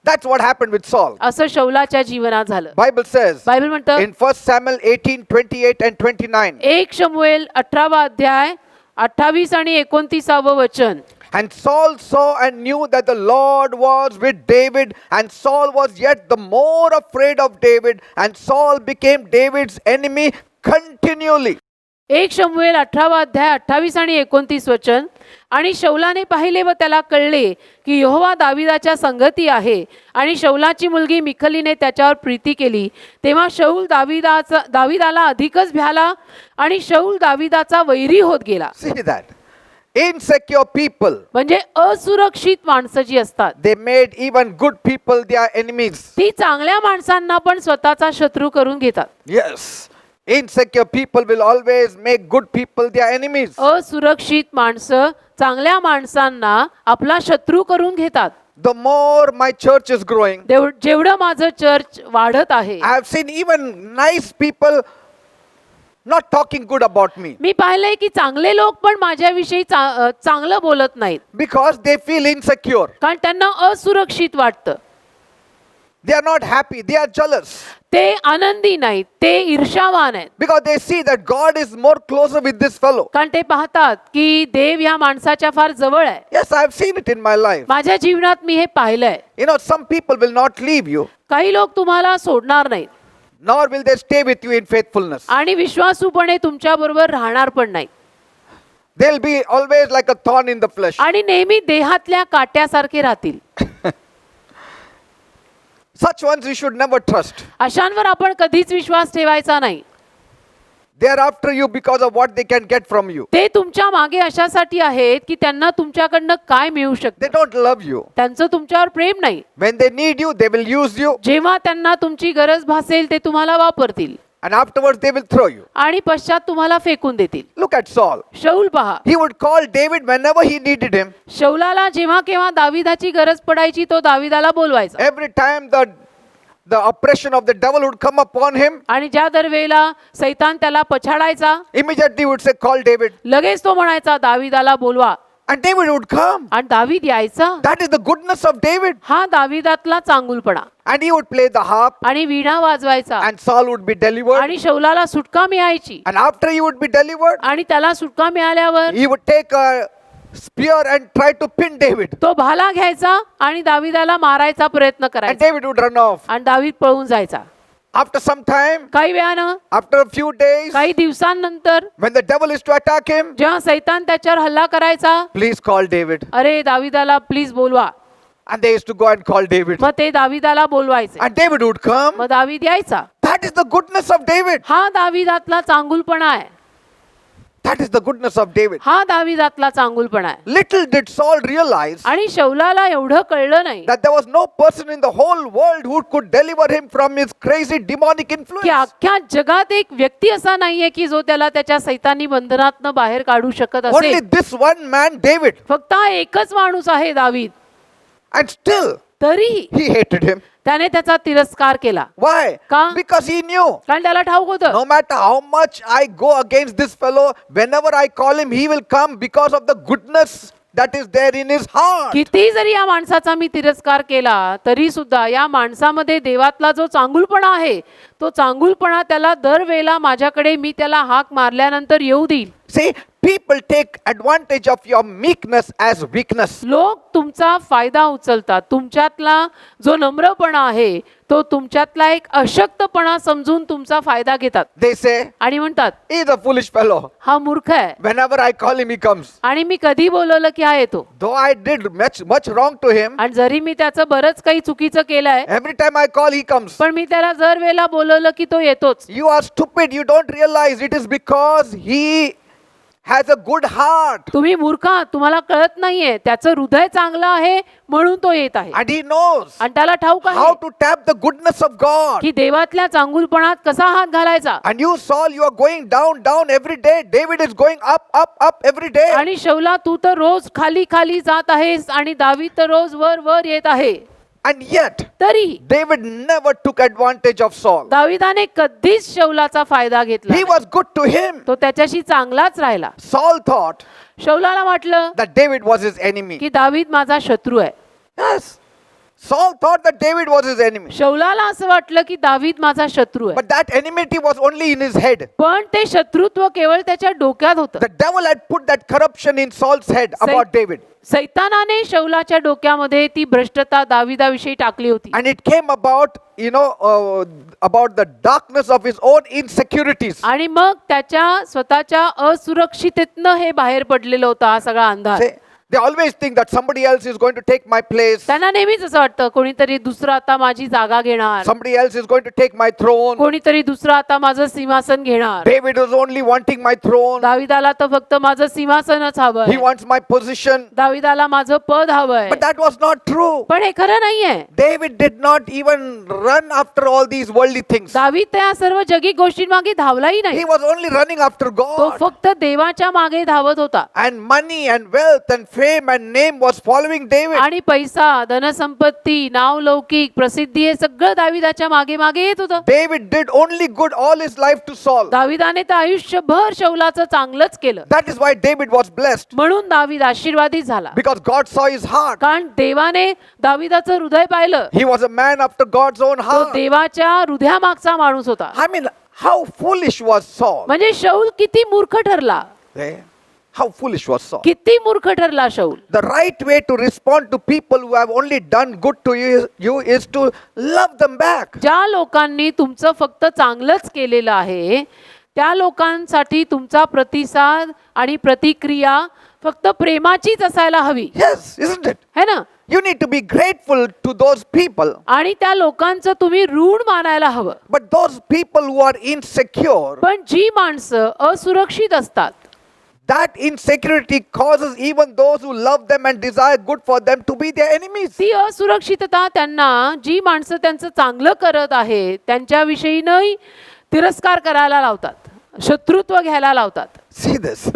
That's what happened with Saul. असं शौलाच्या जीवनात झालं. Bible says बायबल म्हणतं in 1 Samuel 18:28 and 29. 1 शमूएल 18वा अध्याय 28 आणि 29व वचन. And Saul saw and knew that the Lord was with David, and Saul was yet the more afraid of David, and Saul became David's enemy continually. 1 शमूएल 18वा अध्याय 28 आणि 29 वचन. आणि शौलाने पाहिले व त्याला कळले की यहोवा दाविदाच्या संगती आहे आणि शौलाची मुलगी मिखलीने त्याच्यावर प्रीती केली. तेव्हा शौल दाविदाला अधिकच भ्याला आणि शौल दाविदाचा वैरी होत गेला. See that? Insecure people, म्हणजे असुरक्षित माणसं जी असतात they made even good people their enemies. ती चांगल्या माणसांना पण स्वतःचा शत्रू करून घेतात. Yes. Insecure people will always make good people their enemies. असुरक्षित माणसं चांगल्या माणसांना आपला शत्रू करून घेतात. The more my church is growing, जेवढं माझं चर्च वाढत आहे, I have seen even nice people not talking good about me मी पाहिलंय की चांगले लोक पण माझ्याविषयी चांगलं बोलत नाहीत because they feel insecure. कारण त्यांना असुरक्षित वाटतं. They are not happy. They are jealous ते आनंदी नाहीत, ते ईर्ष्यावान आहेत. because they see that God is more closer with this fellow. कारण ते पाहतात की देव ह्या माणसाच्या फार जवळ आहे. Yes, I have seen it in my life. माझ्या जीवनात मी हे पाहिलंय. You know, some people will not leave you, काही लोक तुम्हाला सोडणार नाहीत nor will they stay with you in faithfulness. आणि विश्वासूपणे तुमच्या बरोबर राहणार पण नाही They'll be always like a thorn in the flesh. आणि नेहमी देहातल्या काट्यासारखे राहतील. Such ones you should never trust. अशांवर आपण कधीच विश्वास ठेवायचा नाही. They are after you because of what they can get from you. ते तुमच्या मागे अशासाठी आहेत की त्यांना तुमच्याकडनं काय मिळू They शकते. don't love you. त्यांचं तुमच्यावर प्रेम नाही. When they need you, they will use you, जेव्हा त्यांना तुमची गरज भासेल ते तुम्हाला वापरतील and afterwards they will throw you. आणि पश्चात तुम्हाला फेकून देतील. Look at Saul. शौल पहा, He would call David whenever he needed him. शौलाला जेव्हा केव्हा दाविदाची गरज पडायची तो दाविदाला बोलवायचा Every time the oppression of the devil would come upon him, आणि ज्या दरवेळेला सैतान त्याला पछाडायचा immediately he would say, call David. लगेच तो म्हणायचा दाविदाला बोलवा And David would come. आणि दावीद यायचा. That is the goodness of David. हा दाविदातला चांगुलपणा. And he would play the harp, आणि वीणा वाजवायचा and Saul would be delivered. आणि शौलाला सुटका मिळायची And after he would be delivered, आणि त्याला सुटका मिळाल्यावर he would take a spear and try to pin David. तो भाला घ्यायचा आणि दाविदाला मारायचा प्रयत्न And करायचा David would run off. आणि दावीद पळून जायचा. After some time, काही वेळानं, after a few days, काही दिवसांनंतर when the devil is to attack him, जेव्हा सैतान त्याच्यावर हल्ला करायचा, please call David. अरे दाविदाला प्लीज बोलवा. And they used to go and call David. मग ते दाविदाला बोलवायचे. And David would come. मग दावीद यायचा. That is the goodness of David. हा दाविदातला चांगुलपणा आहे. That is the goodness of David. हा दाविदातला चांगुलपणा आहे. Little did Saul realize आणि शौलाला एवढं कळलं नाही that there was no person in the whole world who could deliver him from his crazy demonic की influence. अख्ख्या जगात एक व्यक्ती असा नाहीये की जो त्याला त्याच्या सैतानी बंधनातनं बाहेर काढू शकत Only असेल. this one man, David. फक्त हा एकच माणूस आहे दावीद. And still, तरीही he hated him. त्याने त्याचा तिरस्कार केला. Why? का? Because he knew. कारण त्याला ठाऊक होतं No matter how much I go against this fellow, whenever I call him, he will come because of the goodness that is there in his heart. किती जरी या माणसाचा मी तिरस्कार केला तरी सुद्धा या माणसामध्ये देवातला जो चांगुलपणा आहे तो चांगुलपणा त्याला दरवेळेला माझ्याकडे मी त्याला हाक मारल्यानंतर येऊ देईल. See, people take advantage of your meekness as weakness. लोक तुमचा फायदा उचलतात. तुमच्यातला जो नम्रपणा आहे तो तुमच्यातला एक अशक्तपणा समजून तुमचा फायदा घेतात They say, आणि म्हणतात he is a foolish fellow. हा मूर्ख आहे Whenever I call him, he comes. आणि मी कधी बोलवलं की हा येतो. Though I did much wrong to him, आणि जरी मी त्याचं बरंच काही चुकीचं केलंय every time I call, he comes. पण मी त्याला जर वेळेला बोलवलं की तो येतोच. You are stupid. You don't realize it is because he has a good heart. तुम्ही मूर्ख आहात, तुम्हाला कळत नाहीये त्याचं हृदय चांगलं आहे म्हणून तो येत आहे. And he knows आणि त्याला ठाऊक how आहे to tap the goodness of God. की देवातल्या चांगुलपणात कसा हात घालायचा. And you, Saul, you are going down every day. David is going up every day. आणि शौला तू तर रोज खाली खाली जात आहेस आणि दावीद तर रोज वर वर येत आहे. And yet, तरी David never took advantage of Saul. दाविदाने कधीच शौलाचा फायदा घेतला He नाही. was good to him. तो त्याच्याशी चांगलाच राहिला. Saul thought शौलाला वाटलं that David was his enemy. की दावीद माझा शत्रू आहे. Yes. Saul thought that David was his enemy. शौलाला असं वाटलं की दावीद माझा शत्रू आहे. But that enmity was only in his head. पण ते शत्रुत्व केवळ त्याच्या डोक्यात होतं. The devil had put that corruption in Saul's head about David. सैतानाने शौलाच्या डोक्यामध्ये ती भ्रष्टता दाविदाविषयी टाकली होती. And it came about, about the darkness of his own insecurities. आणि मग त्याच्या स्वतःच्या असुरक्षिततेतनं हे बाहेर पडलेलं होतं हा सगळा अंधार. Say, they always think that somebody else is going to take my place. त्यांना नेहमीच असं वाटतं कोणीतरी दुसरं आता माझी जागा घेणार, Somebody else is going to take my throne. कोणीतरी दुसरं आता माझं सिंहासन घेणार. David was only wanting my throne. दाविदाला तर फक्त माझं सिंहासनच He हवंय. wants my position. दाविदाला माझं पद हवंय. But that was not true. पण हे खरं नाहीये. David did not even run after all these worldly things. दावीद त्या सर्व जगी गोष्टींमागे धावलाही नाही. He was only running after तो God. फक्त देवाच्या मागे धावत होता. And money and wealth and fame and name was following David. आणि पैसा, धनसंपत्ती, नाव लौकिक, प्रसिद्धी हे सगळं दाविदाच्या मागे मागे येत होतं. David did only good all his life to Saul. दाविदाने तर आयुष्यभर शौलाचं चांगलंच केलं. That is why David was blessed. म्हणून दावीद आशीर्वादित झाला. Because God saw his heart. कारण देवाने दाविदाचं हृदय पाहिलं. He was a man after God's own तो heart. देवाच्या हृदयामागचा माणूस होता. I mean, how foolish was Saul? म्हणजे शौल किती मूर्ख ठरला. Eh? How foolish was Saul? किती मूर्ख ठरला शौल. The right way to respond to people who have only done good to you is to love them back. ज्या लोकांनी तुमचं फक्त चांगलंच केलेलं आहे त्या लोकांसाठी तुमचा प्रतिसाद आणि प्रतिक्रिया फक्त प्रेमाचीच असायला हवी. Yes, isn't it? है ना. You need to be grateful to those people. आणि त्या लोकांचं तुम्ही ऋण मानायला हवं. But those people who are insecure, पण जी माणसं असुरक्षित असतात that insecurity causes even those who love them and desire good for them to be their enemies. ती असुरक्षितता त्यांना जी माणसं त्यांचं चांगलं करत आहेत त्यांच्याविषयीनंही तिरस्कार करायला लावतात, शत्रुत्व घ्यायला लावतात. See this.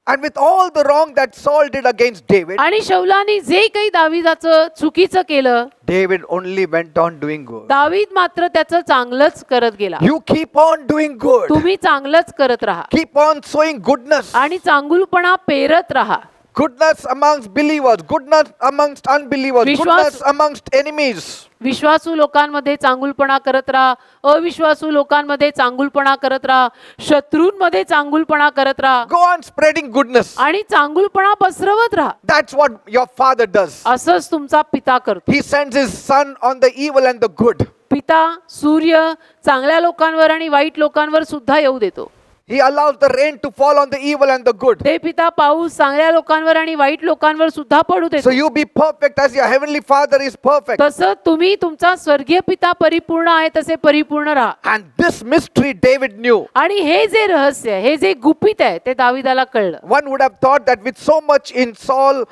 And with all the wrong that Saul did against David, आणि शौलाने जे काही दाविदाचं चुकीचं केलं David only went on doing good. दावीद मात्र त्याचं चांगलंच करत गेला. You keep on doing good. तुम्ही चांगलंच करत राहा Keep on sowing goodness. आणि चांगुलपणा पेरत राहा. Goodness amongst believers, goodness amongst unbelievers, goodness amongst enemies. विश्वासू लोकांमध्ये चांगुलपणा करत राहा, अविश्वासू लोकांमध्ये चांगुलपणा करत राहा, शत्रूंमध्ये चांगुलपणा करत राहा Go on spreading goodness. आणि चांगुलपणा पसरवत राहा. That's what your father does. असंच तुमचा पिता करतो. He sends his son on the evil and the good. पिता सूर्य चांगल्या लोकांवर आणि वाईट लोकांवर सुद्धा येऊ देतो. He allows the rain to fall on the evil and the good. ते पिता पाऊस चांगल्या लोकांवर आणि वाईट लोकांवर सुद्धा पडू So देतो. you be perfect as your heavenly Father is perfect. तसं तुम्ही तुमचा स्वर्गीय पिता परिपूर्ण आहे तसे परिपूर्ण राहा. And this mystery David knew. आणि हे जे रहस्य आहे, हे जे गुपित आहे ते दाविदाला कळलं. One would have thought that with so much in Saul,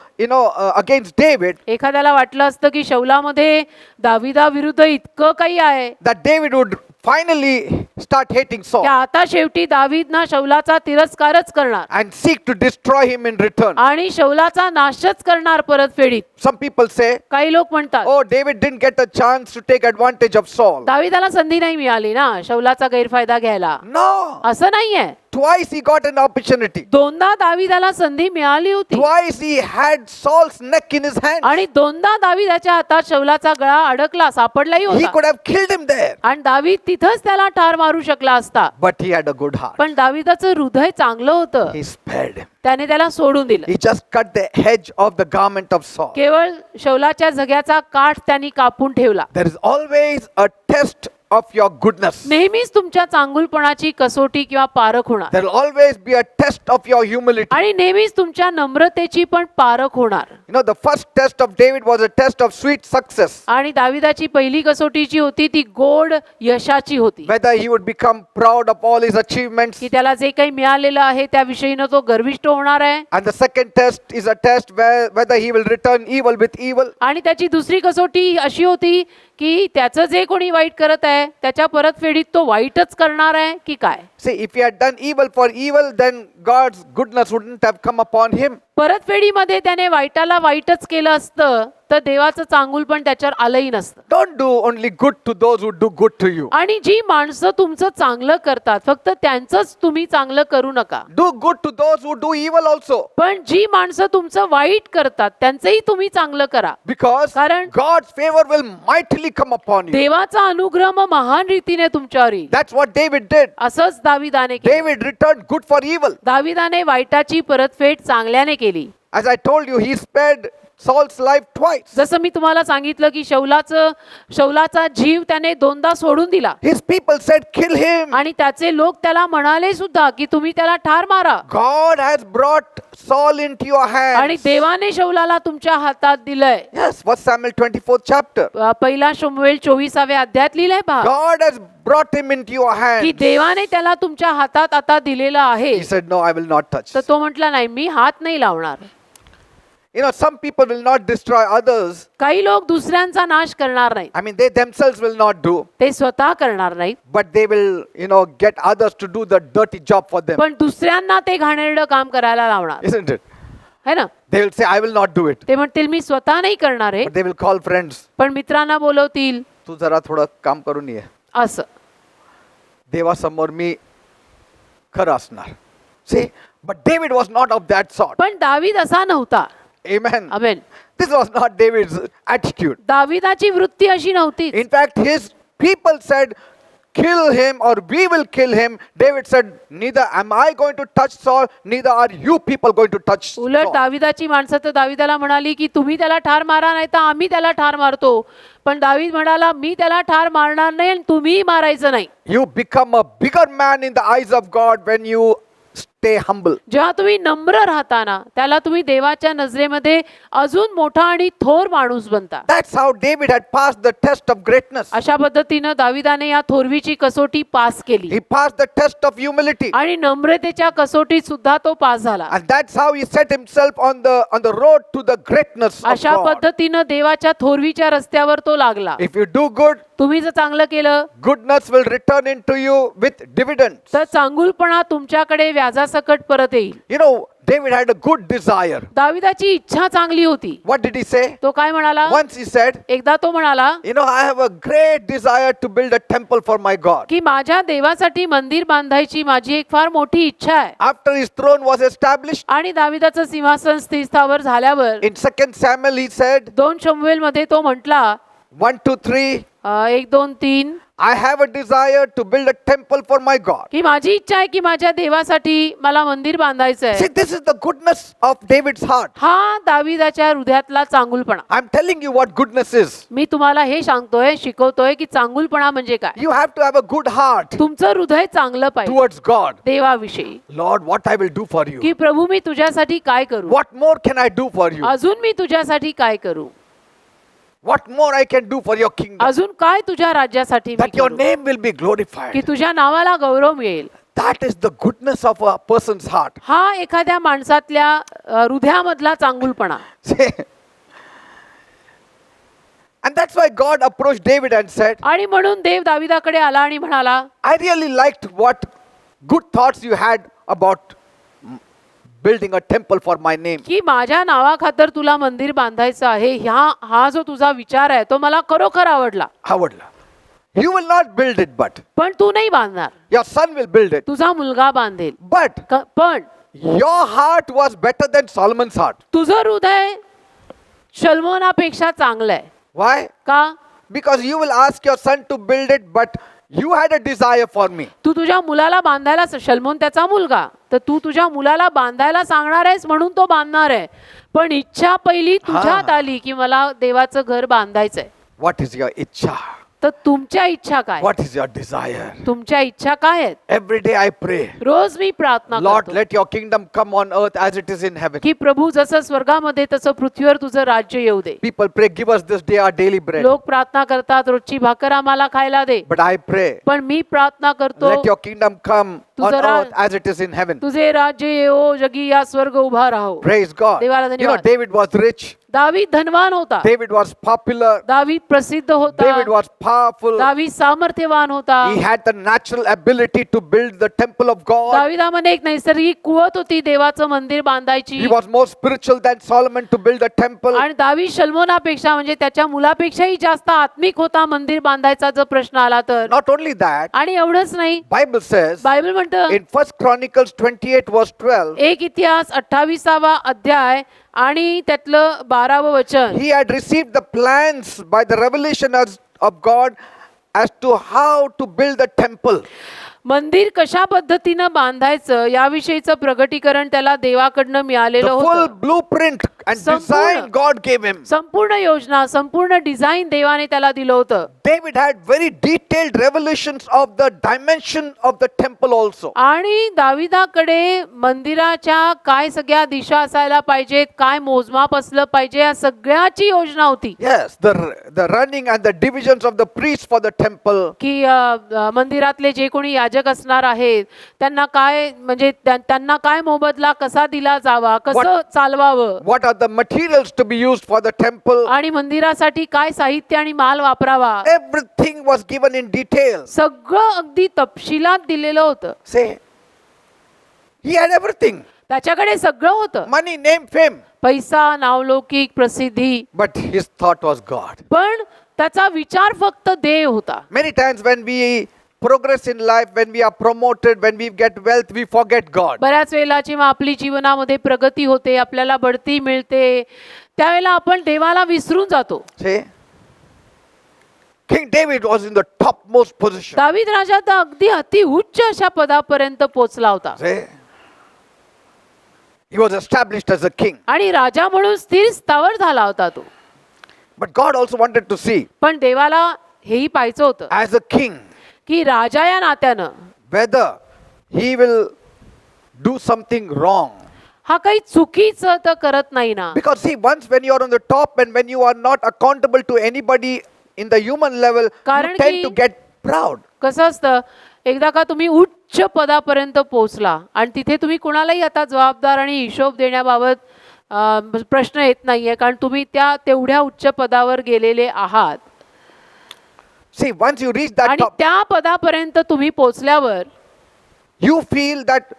against David, एखाद्याला वाटलं असतं की शौलामध्ये दाविदा विरुद्ध इतकं काही आहे that David would finally start hating की Saul आता शेवटी दावीद ना शौलाचा तिरस्कारच करणार and seek to destroy him in return. आणि शौलाचा नाशच करणार परतफेडीत. Some people say, काही लोक म्हणतात oh, David didn't get a chance to take advantage of Saul. दाविदाला संधी नाही मिळाली ना शौलाचा गैरफायदा घ्यायला. No, असं नाहीये. twice he got an opportunity. दोनदा दाविदाला संधी मिळाली होती Twice he had Saul's neck in his hand. आणि दोनदा दाविदाच्या हातात शौलाचा गळा अडकला सापडलाही He होता could have killed him there. आणि दावीद तिथंच त्याला ठार मारू शकला असता. But he had a good heart. पण दाविदाचं हृदय चांगलं होतं. He spared him. त्याने त्याला सोडून दिलं. He just cut the edge of the garment of Saul. केवळ शौलाच्या झग्याचा काठ त्यांनी कापून ठेवला. There is always a test of your goodness. नेहमीच तुमच्या चांगुलपणाची कसोटी किंवा पारख होणार There will always be a test of your humility. आणि नेहमीच तुमच्या नम्रतेची पण पारख होणार. The first test of David was a test of sweet success. आणि दाविदाची पहिली कसोटी जी होती ती गोड यशाची होती Whether he would become proud of all his achievements. की त्याला जे काही मिळालेलं आहे त्या विषयीनं तो गर्विष्ठ होणार आहे. And the second test is a test whether he will return evil with evil. आणि त्याची दुसरी कसोटी अशी होती की त्याचं जे कोणी वाईट करत आहे त्याच्या परतफेडीत तो वाईटच करणार आहे की काय. See, if he had done evil for evil, then God's goodness wouldn't have come upon him. परतफेडीमध्ये त्याने वाईटाला वाईटच केलं असतं तर देवाचं चांगुलपण त्याच्यावर आलंही नसतं. Don't do only good to those who do good to you. आणि जी माणसं तुमचं चांगलं करतात फक्त त्यांचंच तुम्ही चांगलं करू नका. Do good to those who do evil also. पण जी माणसं तुमचं वाईट करतात त्यांचंही तुम्ही चांगलं करा. Because कारण God's favor will mightily come upon you. देवाचा अनुग्रह मग महान रीतीने तुमच्यावर येईल. That's what David did. असंच दाविदाने केलं. David returned good for evil. दाविदाने वाईटाची परतफेड चांगल्याने केली. As I told you, he spared Saul's life twice. जसं मी तुम्हाला सांगितलं की शौलाचा जीव त्याने दोनदा सोडून दिला His people said, kill him. आणि त्याचे लोक त्याला म्हणाले सुद्धा की तुम्ही त्याला ठार मारा. God has brought Saul into your आणि hands. देवाने शौलाला तुमच्या हातात दिलंय. Yes, 1 Samuel 24th chapter. पहिला शमूएल 24व्या अध्यायात लिहिलंय पहा God has brought him into your की hands. देवाने त्याला तुमच्या हातात आता दिलेला आहे. He said, no, I will not touch. तर तो म्हटला नाही मी हात नाही लावणार. Some people will not destroy others. काही लोक दुसऱ्यांचा नाश करणार नाहीत. I mean, they themselves will not do. ते स्वतः करणार नाहीत But they will, get others to do the dirty job for them. पण दुसऱ्यांना ते घाणेरडं काम करायला लावणार Isn't it? है ना. They will say, I will not do it. ते म्हणतील मी स्वतः नाही करणार आहे But they will call friends. पण मित्रांना बोलवतील तू जरा थोडं काम करून ये. असं. देवासमोर मी खरं असणार. See, but David was not of that sort. पण दावीद असा नव्हता. Amen. Amen. This was not David's attitude. दाविदाची वृत्ती अशी नव्हती. In fact, his people said, kill him or we will kill him. David said, neither am I going to touch Saul, neither are you people going to touch उलट Saul. दाविदाची माणसं तर दाविदाला म्हणाली की तुम्ही त्याला ठार मारा नाही तर आम्ही त्याला ठार मारतो. पण दावीद म्हणाला मी त्याला ठार मारणार नाही आणि तुम्हीही मारायचं नाही. You become a bigger man in the eyes of God when you stay humble. जेव्हा तुम्ही नम्र राहता ना त्याला तुम्ही देवाच्या नजरेमध्ये अजून मोठा आणि थोर माणूस बनता. That's how David had passed the test of greatness. अशा पद्धतीनं दाविदाने या थोरवीची कसोटी पास केली He passed the test of humility. आणि नम्रतेच्या कसोटीत सुद्धा तो पास झाला. And that's how he set himself on the road to the greatness of अशा God. पद्धतीनं देवाच्या थोरवीच्या रस्त्यावर तो लागला. If you do good, तुम्ही जर चांगलं केलं goodness will return into you with dividends. तर चांगुलपणा तुमच्याकडे व्याजासकट परत येईल. David had a good desire. दाविदाची इच्छा चांगली होती. What did he say? तो काय म्हणाला. Once he said, एकदा तो म्हणाला I have a great desire to build a temple for my God. की माझ्या देवासाठी मंदिर बांधायची माझी एक फार मोठी इच्छा आहे. After his throne was established, आणि दाविदाचं सिंहासन स्थिर झाल्यावर in 2 Samuel he said, 2 शमूएल मध्ये तो म्हटला 1, 2, 3, 1 2 3 I have a desire to build a temple for my God. की माझी इच्छा आहे की माझ्या देवासाठी मला मंदिर बांधायचं See, आहे. this is the goodness of David's heart. हा दाविदाच्या हृदयातला चांगुलपणा. I'm telling you what goodness is. मी तुम्हाला हे सांगतोय, शिकवतोय की चांगुलपणा म्हणजे काय. You have to have a good heart तुमचं हृदय चांगलं पाहिजे towards God. देवाविषयी, Lord, what I will do for you. की प्रभू मी तुझ्यासाठी काय करू, What more can I do for you? अजून मी तुझ्यासाठी काय करू, What more I can do for your kingdom? अजून काय तुझ्या राज्यासाठी मी That your करू, name will be की glorified. तुझ्या नावाला गौरव मिळेल. That is the goodness of a person's heart. हा एखाद्या माणसातल्या हृदयामधला चांगुलपणा. See? And that's why God approached David and said, आणि म्हणून देव दाविदाकडे आला आणि म्हणाला, I really liked what good thoughts you had about building a temple for my name. की माझ्या नावाखातर तुला मंदिर बांधायचं आहे, हा जो तुझा विचार आहे तो मला खरोखर आवडला. आवडला. You will not build it, but पण तू नाही बांधणार, your son will build it. तुझा मुलगा बांधेल. But पण your heart was better than Solomon's heart. तुझं हृदय शल्मोनापेक्षा चांगलं आहे. Why? का? Because you will ask your son to build it, but you had a desire for me. तू तुझ्या मुलाला बांधायला, शल्मोन त्याचा मुलगा, तर तू तुझ्या मुलाला बांधायला सांगणार आहेस म्हणून तो बांधणार आहे. पण इच्छा पहिली तुझ्यात आली की मला देवाचं घर बांधायचंय. What is your ichcha? तर तुमच्या इच्छा काय, What is your desire? तुमच्या इच्छा काय आहेत. Every day I pray, रोज मी प्रार्थना Lord, करतो let your kingdom come on earth as it is in heaven. की प्रभू जसं स्वर्गामध्ये तसं पृथ्वीवर तुझं राज्य येऊ दे. People pray, give us this day our daily bread. लोक प्रार्थना करतात, रोजची भाकर आम्हाला खायला दे. But I pray, पण मी प्रार्थना करतो, let your kingdom come on तुझं earth as it is in heaven. तुझे राज्य येओ, जगी या स्वर्ग उभा राहो. Praise God. देवाला You know, धन्यवाद. David was rich. दावीद धनवान होता, David was popular. दावीद प्रसिद्ध होता, David was powerful. दावीद सामर्थ्यवान होता. He had the natural ability to build the temple of God. दाविदामध्ये एक नैसर्गिक कुवत होती देवाचं मंदिर बांधायची. He was more spiritual than Solomon to build the temple. आणि दावीद शल्मोनापेक्षा म्हणजे त्याच्या मुलापेक्षाही जास्त आत्मिक होता मंदिर बांधायचा जर प्रश्न आला तर. Not only that, आणि एवढंच नाही, Bible says बायबल म्हणतं in 1 Chronicles 28 verse 12, एक इतिहास 28वा अध्याय आणि त्यातलं 12वं वचन, he had received the plans by the revelation of God as to how to build the temple. मंदिर कशा पद्धतीनं बांधायचं याविषयीचं प्रगटीकरण त्याला देवाकडनं मिळालेलं The full होतं. blueprint and संपूर्ण. design God gave him. संपूर्ण योजना, संपूर्ण डिझाईन देवाने त्याला दिलं होतं. David had very detailed revelations of the dimension of the temple also. आणि दाविदाकडे मंदिराच्या काय सगळ्या दिशा असायला पाहिजेत, काय मोजमाप असलं पाहिजे, या सगळ्याची योजना होती. Yes, the running and the divisions of the priests for the temple. की मंदिरातले जे कोणी याजक असणार आहेत त्यांना काय म्हणजे त्यांना काय मोबदला कसा दिला जावा, कसं चालवावं, What are the materials to be used for the temple? आणि मंदिरासाठी काय साहित्य आणि माल वापरावा, Everything was given in detail. सगळं अगदी तपशिलात दिलेलं होतं. Say, he had everything. त्याच्याकडे सगळं होतं, Money, name, fame. पैसा, नावलौकिक, प्रसिद्धी, But his thought was God. पण त्याचा विचार फक्त देव होता. Many times when we progress in life, when we are promoted, when we get wealth, we forget God. बऱ्याच वेळेला जेव्हा आपली जीवनामध्ये प्रगती होते, आपल्याला बढती मिळते, त्यावेळेला आपण देवाला विसरून जातो. See? King David was in the topmost position. दावीद राजा तर अगदी अति उच्च अशा पदापर्यंत पोहोचला होता. See? He was established as a king. आणि राजा म्हणून स्थिर स्थावर झाला होता तो. But God also wanted to see, पण देवाला हेही पाहायचं होतं as a king, की राजा या नात्यानं whether he will do something wrong. हा काही चुकीचं तर करत नाही ना. Because see, once when you are on the top and when you are not accountable to anybody in the human level, you कारण tend की- to get proud. कसं असतं, एकदा का तुम्ही उच्च पदापर्यंत पोहोचला आणि तिथे तुम्ही कुणालाही आता जबाबदार आणि हिशोब देण्याबाबत प्रश्न येत नाहीये, कारण तुम्ही त्या तेवढ्या उच्च पदावर गेलेले आहात. See, once you reach that आणि top, त्या पदापर्यंत तुम्ही पोहोचल्यावर you feel that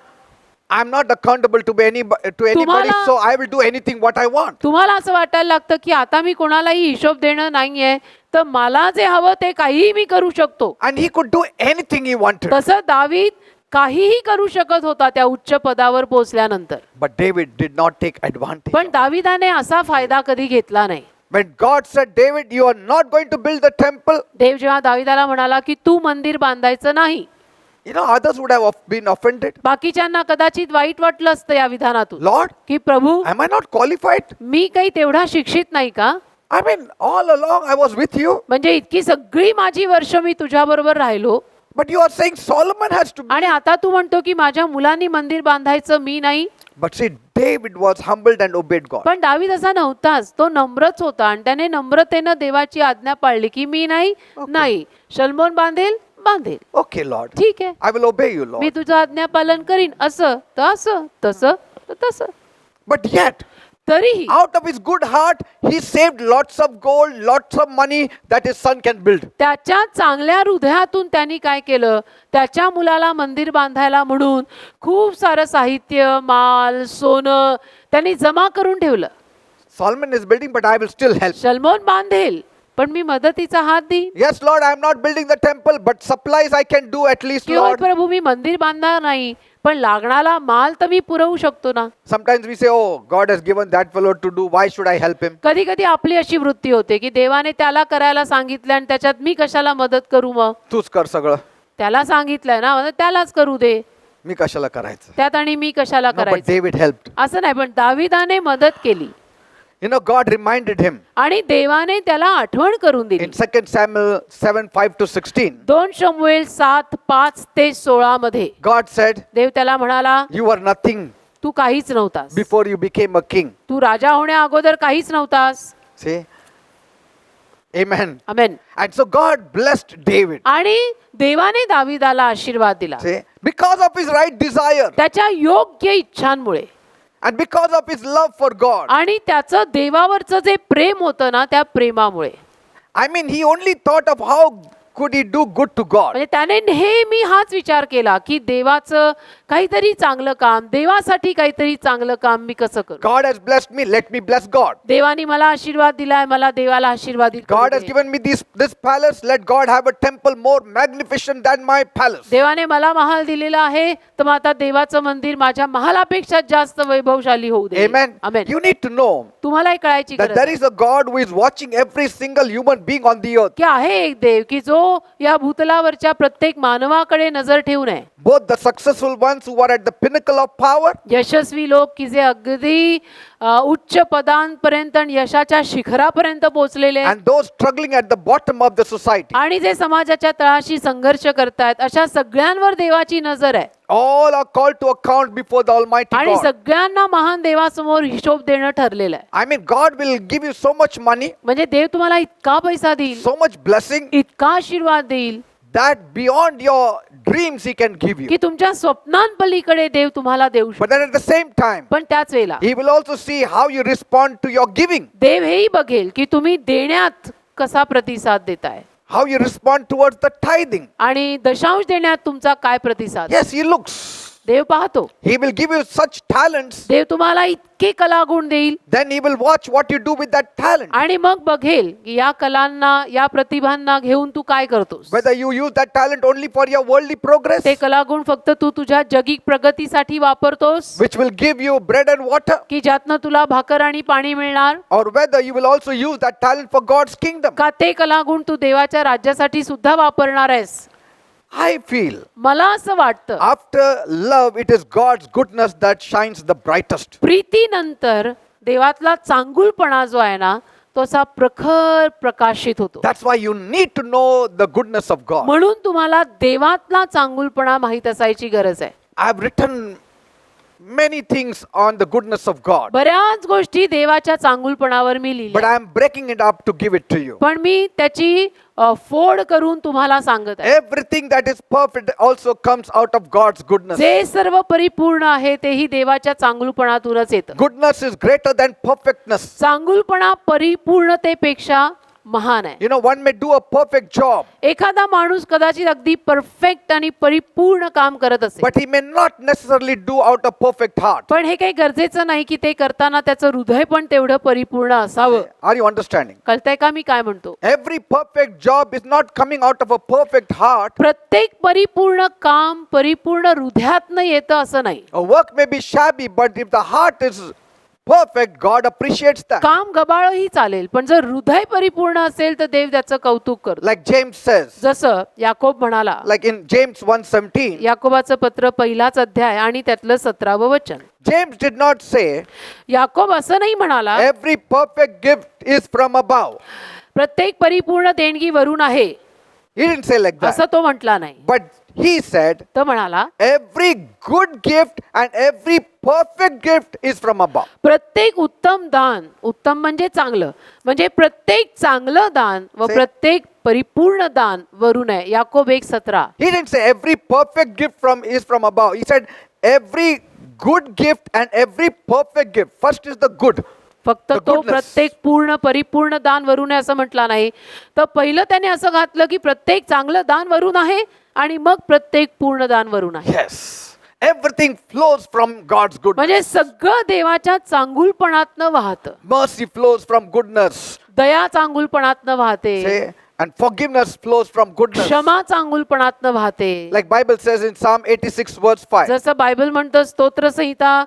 I'm not accountable to anybody, तुम्हाला- so I will do anything what I want. तुम्हाला असं वाटायला लागतं की आता मी कोणालाही हिशोब देणं नाहीये, तर मला जे हवं ते काहीही मी करू शकतो. And he could do anything he wanted. तसं दावीद काहीही करू शकत होता त्या उच्च पदावर पोहोचल्यानंतर. But David did not take advantage. पण दाविदाने असा फायदा कधी घेतला नाही. When God said, David, you are not going to build the temple, देव जेव्हा दाविदाला म्हणाला की तू मंदिर बांधायचं नाही, others would have been offended. बाकीच्यांना कदाचित वाईट वाटलं असतं या विधानातून, Lord, की प्रभू am I not qualified? मी काही तेवढा शिक्षित नाही का? I mean, all along I was with you. म्हणजे इतकी सगळी माझी वर्ष मी तुझ्या बरोबर राहिलो, But you are saying Solomon has to. आणि आता तू म्हणतो की माझ्या मुलांनी मंदिर बांधायचं, मी नाही. But see, David was humbled and obeyed God. पण दावीद असा नव्हताच, तो नम्रच होता आणि त्याने नम्रतेनं देवाची आज्ञा पाळली की मी नाही, नाही, शल्मोन बांधेल, बांधेल, Okay, Lord. ठीक आहे, I will obey you, me Lord. तुझं आज्ञा पालन करीन, असं तर असं, तसं तर तसं. But yet, तरीही out of his good heart, he saved lots of gold, lots of money that his son can build. त्याच्या चांगल्या हृदयातून त्यांनी काय केलं, त्याच्या मुलाला मंदिर बांधायला म्हणून खूप सारं साहित्य, माल, सोनं त्यांनी जमा करून ठेवलं. Solomon is building, but I will still help. शल्मोन बांधेल, पण मी मदतीचा हात देईन. Yes, Lord, I am not building the temple, but supplies I can do at least, की होय Lord. प्रभू, मी मंदिर बांधणार नाही, पण लागणारा माल तर मी पुरवू शकतो ना. Sometimes we say, oh, God has given that fellow to do. Why should I help him? कधी कधी आपली अशी वृत्ती होते की देवाने त्याला करायला सांगितलं आणि त्याच्यात मी कशाला मदत करू, मग तूच कर सगळं. त्याला सांगितलंय ना, मग त्यालाच करू दे, मी कशाला करायचं? त्यात आणि मी कशाला No, but करायचं. David helped. असं नाही, पण दाविदाने मदत केली God reminded him आणि देवाने त्याला आठवण करून दिली. in 2 Samuel 7:5-16. 2 शमूएल 7:5-16 मध्ये God said, देव त्याला म्हणाला, you were nothing तू काहीच नव्हतास, before you became a king. तू राजा होण्या अगोदर काहीच नव्हतास. See? Amen. Amen. And so God blessed David. आणि देवाने दाविदाला आशीर्वाद दिला See? Because of his right desire त्याच्या योग्य इच्छांमुळे and because of his love for God. आणि त्याचं देवावरचं जे प्रेम होतं ना, त्या प्रेमामुळे. I mean, he only thought of how could he do good to God. म्हणजे त्याने नेहमी हाच विचार केला की देवाचं काहीतरी चांगलं काम, देवासाठी काहीतरी चांगलं काम मी कसं करू. God has blessed me, let me bless God. देवाने मला आशीर्वाद दिलाय, मला देवाला आशीर्वादित करू God has they. given me this palace, let God have a temple more magnificent than my palace. देवाने मला महाल दिलेला आहे, तर मग आता देवाचं मंदिर माझ्या महालापेक्षा जास्त वैभवशाली होऊ दे. Amen. Amen. You need to know तुम्हाला हे कळायची that गरज there आहे is a God who is watching every single human being on the earth. की आहे एक देव की जो या भूतलावरच्या प्रत्येक मानवाकडे नजर ठेवून आहे. Both the successful ones who are at the pinnacle of power यशस्वी लोक की जे अगदी उच्च पदांपर्यंत आणि यशाच्या शिखरापर्यंत पोहोचलेले आहेत, and those struggling at the bottom of the society. आणि जे समाजाच्या तळाशी संघर्ष करतायत, अशा सगळ्यांवर देवाची नजर आहे. All are called to account before the Almighty आणि God. सगळ्यांना महान देवासमोर हिशोब देणं ठरलेलं आहे. I mean, God will give you so much money, म्हणजे देव तुम्हाला इतका पैसा देईल, so much blessing, इतका आशीर्वाद देईल that beyond your dreams He can give you. की तुमच्या स्वप्नांपलीकडे देव तुम्हाला देऊ शकतो. But then at the same time, पण त्याच वेळेला He will also see how you respond to your giving, देव हेही बघेल की तुम्ही देण्यात कसा प्रतिसाद देताय how you respond towards the tithing. आणि दशांश देण्यात तुमचा काय प्रतिसाद. Yes, He looks. देव पाहतो. He will give you such talents, देव तुम्हाला इतके कलागुण देईल then He will watch what you do with that talent. आणि मग बघेल की या कलांना, या प्रतिभांना घेऊन तू काय करतोस. Whether you use that talent only for your worldly progress, ते कलागुण फक्त तू तुझ्या जगिक प्रगतीसाठी वापरतोस which will give you bread and water, की ज्यातनं तुला भाकर आणि पाणी मिळणार, or whether you will also use that talent for God's kingdom. का ते कलागुण तू देवाच्या राज्यासाठी सुद्धा वापरणार आहेस. I feel मला असं वाटतं after love, it is God's goodness that shines the brightest. प्रीतीनंतर देवातला चांगुलपणा जो आहे ना, तो असा प्रखर प्रकाशित होतो. That's why you need to know the goodness of God. म्हणून तुम्हाला देवातला चांगुलपणा माहित असायची गरज आहे. I have written many things on the goodness of God, बऱ्याच गोष्टी देवाच्या चांगुलपणावर मी but लिहिल्या, I am breaking it up to give it to you. पण मी त्याची फोड करून तुम्हाला सांगत आहे. Everything that is perfect also comes out of God's goodness. जे सर्व परिपूर्ण आहे तेही देवाच्या चांगुलपणातूनच येतं. Goodness is greater than perfectness. चांगुलपणा परिपूर्णतेपेक्षा महान आहे. You know, one may do a perfect job, एखादा माणूस कदाचित अगदी परफेक्ट आणि परिपूर्ण काम करत असेल, but he may not necessarily do out of perfect heart. पण हे काही गरजेचं नाही की ते करताना त्याचं हृदय पण तेवढं परिपूर्ण असावं. Are you understanding? कळतंय का मी काय म्हणतो. Every perfect job is not coming out of a perfect heart. प्रत्येक परिपूर्ण काम परिपूर्ण हृदयातनं येतं असं नाही. A work may be shabby, but if the heart is perfect, God appreciates that. काम गबाळही चालेल, पण जर हृदय परिपूर्ण असेल तर देव त्याचं कौतुक करतो. Like James says, जसं याकोब म्हणाला, like in James 1:17, याकोबाचं पत्र पहिलाच अध्याय आणि त्यातलं 17वं वचन. James did not say, Yakob असं नाही म्हणाला every perfect gift is from above. प्रत्येक परिपूर्ण देणगी वरून आहे, He didn't say like असं that. तो म्हटला नाही. But he said, तो म्हणाला every good gift and every perfect gift is from above. प्रत्येक उत्तम दान, उत्तम म्हणजे चांगलं, म्हणजे प्रत्येक चांगलं दान व से- प्रत्येक परिपूर्ण दान वरून आहे. Yakob 1:17. He didn't say every perfect gift is from above. He said every good gift and every perfect gift. First is the good. फक्त The तो goodness. प्रत्येक पूर्ण परिपूर्ण दान वरून आहे असं म्हटला नाही, तर पहिलं त्याने असं घातलं की प्रत्येक चांगलं दान वरून आहे आणि मग प्रत्येक पूर्ण दान वरून आहे. Yes. Everything flows from God's goodness. म्हणजे सगळं देवाच्या चांगुलपणातनं वाहतं. Mercy flows from goodness. दया चांगुलपणातनं वाहते, Say, and forgiveness flows from goodness. क्षमा चांगुलपणातनं वाहते. Like Bible says in Psalm 86 verse 5. जसं बायबल म्हणतं स्तोत्र संहिता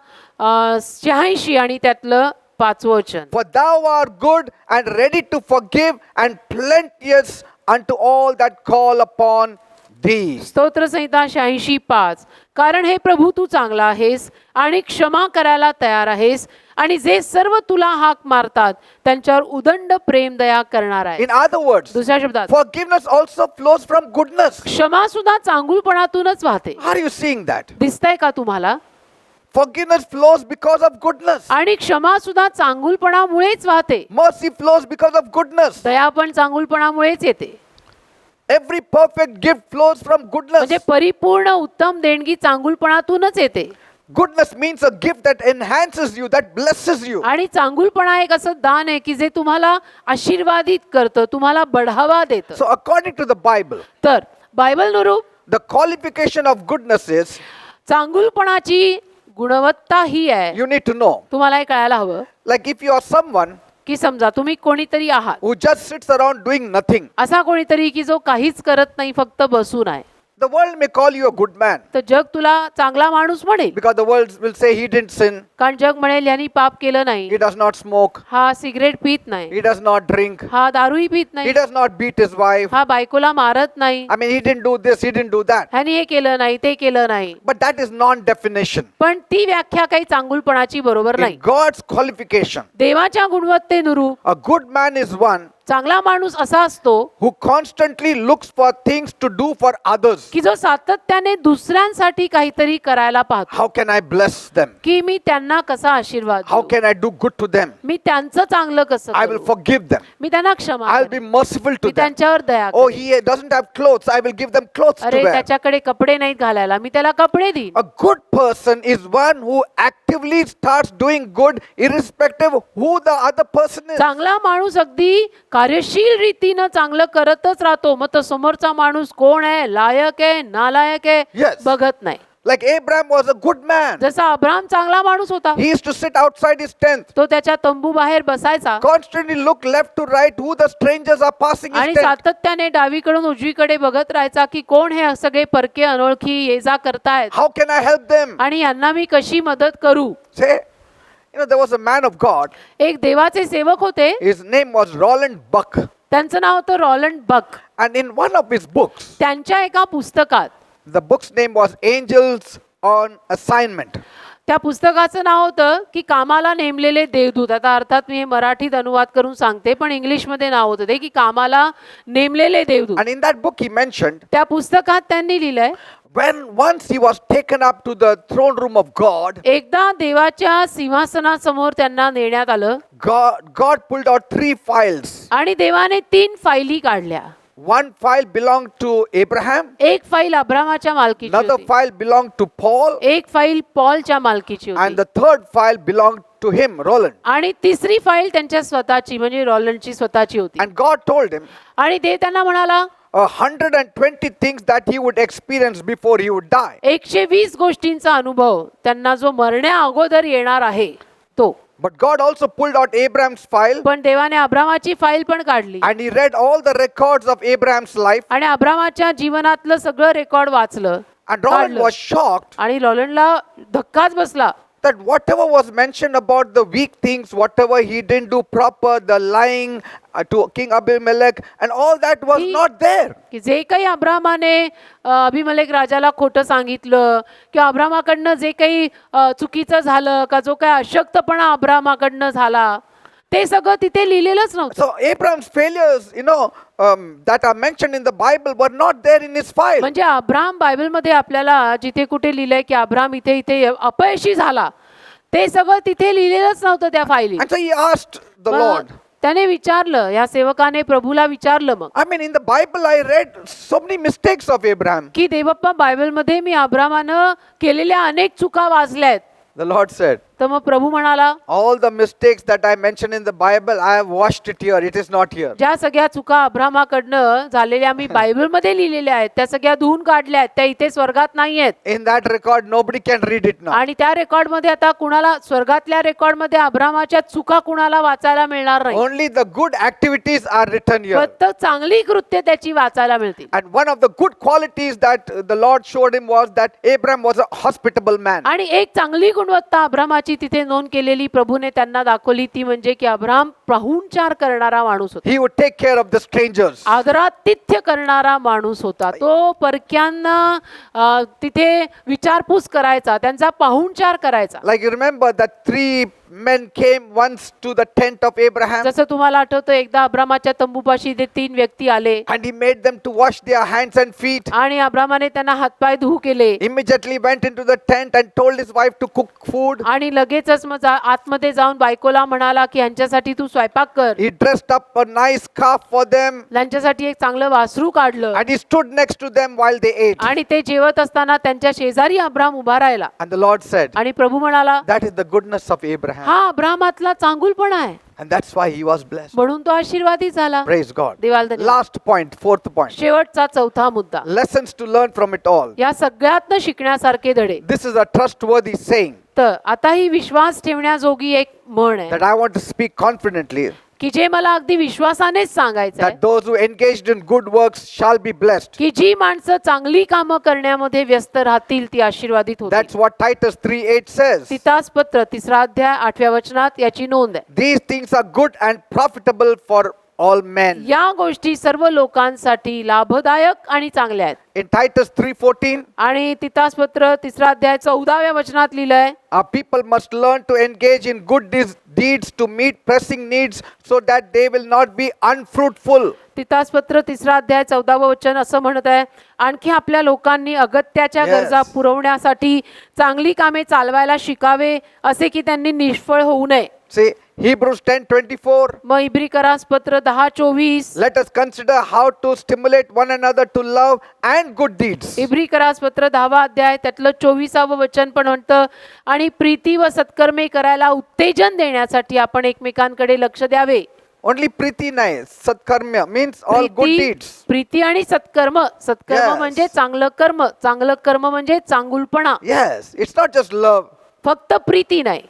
86 आणि त्यातलं 5वं वचन. For thou art good and ready to forgive and plenteous unto all that call upon thee. स्तोत्र संहिता 86:5. कारण हे प्रभू तू चांगला आहेस आणि क्षमा करायला तयार आहेस आणि जे सर्व तुला हाक मारतात त्यांच्यावर उदंड प्रेम दया करणार आहे. In other words, दुसऱ्या शब्दात forgiveness also flows from goodness. क्षमा सुद्धा चांगुलपणातूनच वाहते. Are you seeing that? दिसतंय का तुम्हाला? Forgiveness flows because of goodness. आणि क्षमा सुद्धा चांगुलपणामुळेच वाहते. Mercy flows because of goodness. दया पण चांगुलपणामुळेच येते. Every perfect gift flows from goodness. म्हणजे परिपूर्ण उत्तम देणगी चांगुलपणातूनच येते. Goodness means a gift that enhances you, that blesses you. आणि चांगुलपणा एक असं दान आहे की जे तुम्हाला आशीर्वादित करतं, तुम्हाला बढावा देतं. So according to the Bible, तर बायबल नुरूप the qualification of goodness is, चांगुलपणाची गुणवत्ता ही आहे. you need to know. तुम्हाला हे कळायला हवं Like if you are someone की समजा तुम्ही कोणीतरी आहात, who just sits around doing nothing, असा कोणीतरी की जो काहीच करत नाही, फक्त बसून आहे, the world may call you a good man तर जग तुला चांगला माणूस म्हणेल. because the world will say he didn't sin, कारण जग म्हणेल यांनी पाप केलं नाही, he does not smoke, हा सिगरेट पित नाही, he does not drink, हा दारूही पित he नाही, does not beat his wife. हा बायकोला मारत नाही, I mean, he didn't do this, he didn't do that. ह्यानी हे केलं नाही, ते केलं नाही. But that is non-definition. पण ती व्याख्या काही चांगुलपणाची बरोबर In नाही. God's qualification, देवाच्या गुणवत्तेनुरूप a good man is one चांगला माणूस असा असतो who constantly looks for things to do for others. की जो सातत्याने दुसऱ्यांसाठी काहीतरी करायला पाहतो, How can I bless them? की मी त्यांना कसा आशीर्वाद How देऊ? can I do good to them? मी त्यांचं चांगलं कसं I will करू? forgive them. मी त्यांना क्षमा I'll be करेन. merciful to me them. त्यांच्यावर दया Oh, करेन. he doesn't have clothes. I will give them clothes to अरे wear. त्याच्याकडे कपडे नाहीत घालायला, मी त्याला कपडे देईन. A good person is one who actively starts doing good irrespective of who the other person is. चांगला माणूस अगदी कार्यशील रीतीनं चांगलं करतच राहतो. मग तो समोरचा माणूस कोण आहे, लायक आहे, नालायक आहे, Yes. बघत नाही. Like Abraham was a good man. जसा अब्राम चांगला माणूस होता, He used to sit outside his tent, तो त्याच्या तंबू बाहेर बसायचा constantly look left to right who the strangers are passing आणि his tent. सातत्याने डावीकडून उजवीकडे बघत राहायचा की कोण हे सगळे परके अनोळखी ये जा करतायत How can I help them? आणि यांना मी कशी मदत करू. Say, there was a man of God. एक देवाचे सेवक होते, His name was Roland Buck. त्यांचं नाव होतं रॉलंड बक. And in one of his books, त्यांच्या एका पुस्तकात, the book's name was Angels on Assignment. त्या पुस्तकाचं नाव होतं की कामाला नेमलेले देवदूत. आता अर्थात मी हे मराठीत अनुवाद करून सांगते, पण इंग्लिशमध्ये नाव होतं ते की कामाला नेमलेले देवदूत. And in that book he mentioned, त्या पुस्तकात त्यांनी लिहिलंय, when once he was taken up to the throne room of God, एकदा देवाच्या सिंहासनासमोर त्यांना नेण्यात आलं God pulled out 3 files. आणि देवाने 3 फायली काढल्या. One file belonged to Abraham, एक फाईल अब्रामाच्या मालकीची another होती, file belonged to Paul, एक फाईल पॉलच्या मालकीची and होती the third file belonged to him, Roland. आणि तिसरी फाईल त्यांच्या स्वतःची म्हणजे रॉलंडची स्वतःची होती. And God told him आणि देव त्यांना म्हणाला 120 things that he would experience before he would die. 120 गोष्टींचा अनुभव त्यांना जो मरण्या अगोदर येणार आहे तो. But God also pulled out Abraham's file पण देवाने अब्रामाची फाईल पण काढली and he read all the records of Abraham's life. आणि अब्रामाच्या जीवनातलं सगळं रेकॉर्ड वाचलं And Roland काढलं. was shocked आणि रॉलंडला धक्काच बसला that whatever was mentioned about the weak things, whatever he didn't do proper, the lying to King Abimelech, and all that was He- not there. की जे काही अब्रामाने अभिमलेख राजाला खोटं सांगितलं किंवा अब्रामाकडनं जे काही चुकीचं झालं का जो काही अशक्तपणा अब्रामाकडनं झाला ते सगळं तिथे लिहिलेलंच नव्हतं. So Abraham's failures, that are mentioned in the Bible were not there in his file. म्हणजे अब्राम बायबलमध्ये आपल्याला जिथे कुठे लिहिलंय की अब्राम इथे इथे अपयशी झाला ते सगळं तिथे लिहिलेलंच नव्हतं त्या फायलीत. And so he asked the मग Lord. त्याने विचारलं, या सेवकाने प्रभूला विचारलं मग I mean, in the Bible, I read so many mistakes of Abraham. की देवप्पा बायबलमध्ये मी अब्रामानं केलेल्या अनेक चुका वाचल्यात. The Lord said, तर मग प्रभू म्हणाला, all the mistakes that I mentioned in the Bible, I have washed it here. It is not here. ज्या सगळ्या चुका अब्रामाकडनं झालेल्या मी बायबलमध्ये लिहिलेल्या आहेत त्या सगळ्या धुवून काढल्या आहेत, त्या इथे स्वर्गात नाहीयेत. In that record, nobody can read it now. आणि त्या रेकॉर्डमध्ये आता कुणाला स्वर्गातल्या रेकॉर्डमध्ये अब्रामाच्या चुका कुणाला वाचायला मिळणार नाही. Only the good activities are written here. फक्त चांगली कृत्य त्याची वाचायला मिळतील. And one of the good qualities that the Lord showed him was that Abraham was a hospitable man. आणि एक चांगली गुणवत्ता अब्रामाची तिथे नोंद केलेली प्रभूने त्यांना दाखवली ती म्हणजे की अब्राम पाहुणचार करणारा माणूस होता. He would take care of the strangers. आदरातिथ्य करणारा माणूस होता. तो परक्यांना तिथे विचारपूस करायचा, त्यांचा पाहुणचार करायचा. Like you remember that 3 men came once to the tent of Abraham, जसं तुम्हाला आठवतं एकदा अब्रामाच्या तंबूपाशी ते 3 व्यक्ती आले and he made them to wash their hands and feet. आणि अब्रामाने त्यांना हातपाय धुवू केले Immediately went into the tent and told his wife to cook food. आणि लगेचच मग आतमध्ये जाऊन बायकोला म्हणाला की ह्यांच्यासाठी तू स्वयंपाक कर. He dressed up a nice calf for them, त्यांच्यासाठी एक चांगलं वासरू काढलं and he stood next to them while they ate. आणि ते जेवत असताना त्यांच्या शेजारी अब्राम उभा राहिला And the Lord said, आणि प्रभू म्हणाला, that is the goodness of Abraham. हा अब्रामातला चांगुलपणा आहे And that's why he was blessed. म्हणून तो आशीर्वादित झाला. Praise God. देवाला धन्यवाद. Last point, 4th point. शेवटचा 4था मुद्दा, Lessons to learn from it all. या सगळ्यातनं शिकण्यासारखे धडे. This is a trustworthy saying तर आता ही विश्वास ठेवण्याजोगी एक म्हण आहे that I want to speak confidently, की जे मला अगदी विश्वासानेच सांगायचं आहे that those who engaged in good works shall be blessed. की जी माणसं चांगली कामं करण्यामध्ये व्यस्त राहतील ती आशीर्वादित होतील. That's what Titus 3:8 says. Titas पत्र 3 अध्याय 8व्या वचनात याची नोंद आहे. These things are good and profitable for all men. या गोष्टी सर्व लोकांसाठी लाभदायक आणि चांगल्या आहेत. In Titus 3:14, आणि तितास पत्र 3 अध्याय 14व्या वचनात लिहिलंय, our people must learn to engage in good deeds to meet pressing needs so that they will not be unfruitful. Titas पत्र 3 अध्याय 14वं वचन असं म्हणत आहे, आणखी आपल्या लोकांनी अगत्याच्या Yes. गरजा पुरवण्यासाठी चांगली कामे चालवायला शिकावे असे की त्यांनी निष्फळ होऊ नये. See, Hebrews 10:24. मग इब्रिकरास पत्र 10:24, Let us consider how to stimulate one another to love and good deeds. इब्रिकरास पत्र 10वा अध्याय त्यातलं 24वं वचन पण म्हणतं, आणि प्रीती व सत्कर्मे करायला उत्तेजन देण्यासाठी आपण एकमेकांकडे लक्ष द्यावे. Only priti nahi, satkarmya means all good deeds. Preeti आणि सत्कर्म. सत्कर्म Yes. म्हणजे चांगलं कर्म, चांगलं कर्म म्हणजे चांगुलपणा. Yes, it's not just love. फक्त प्रीती नाही,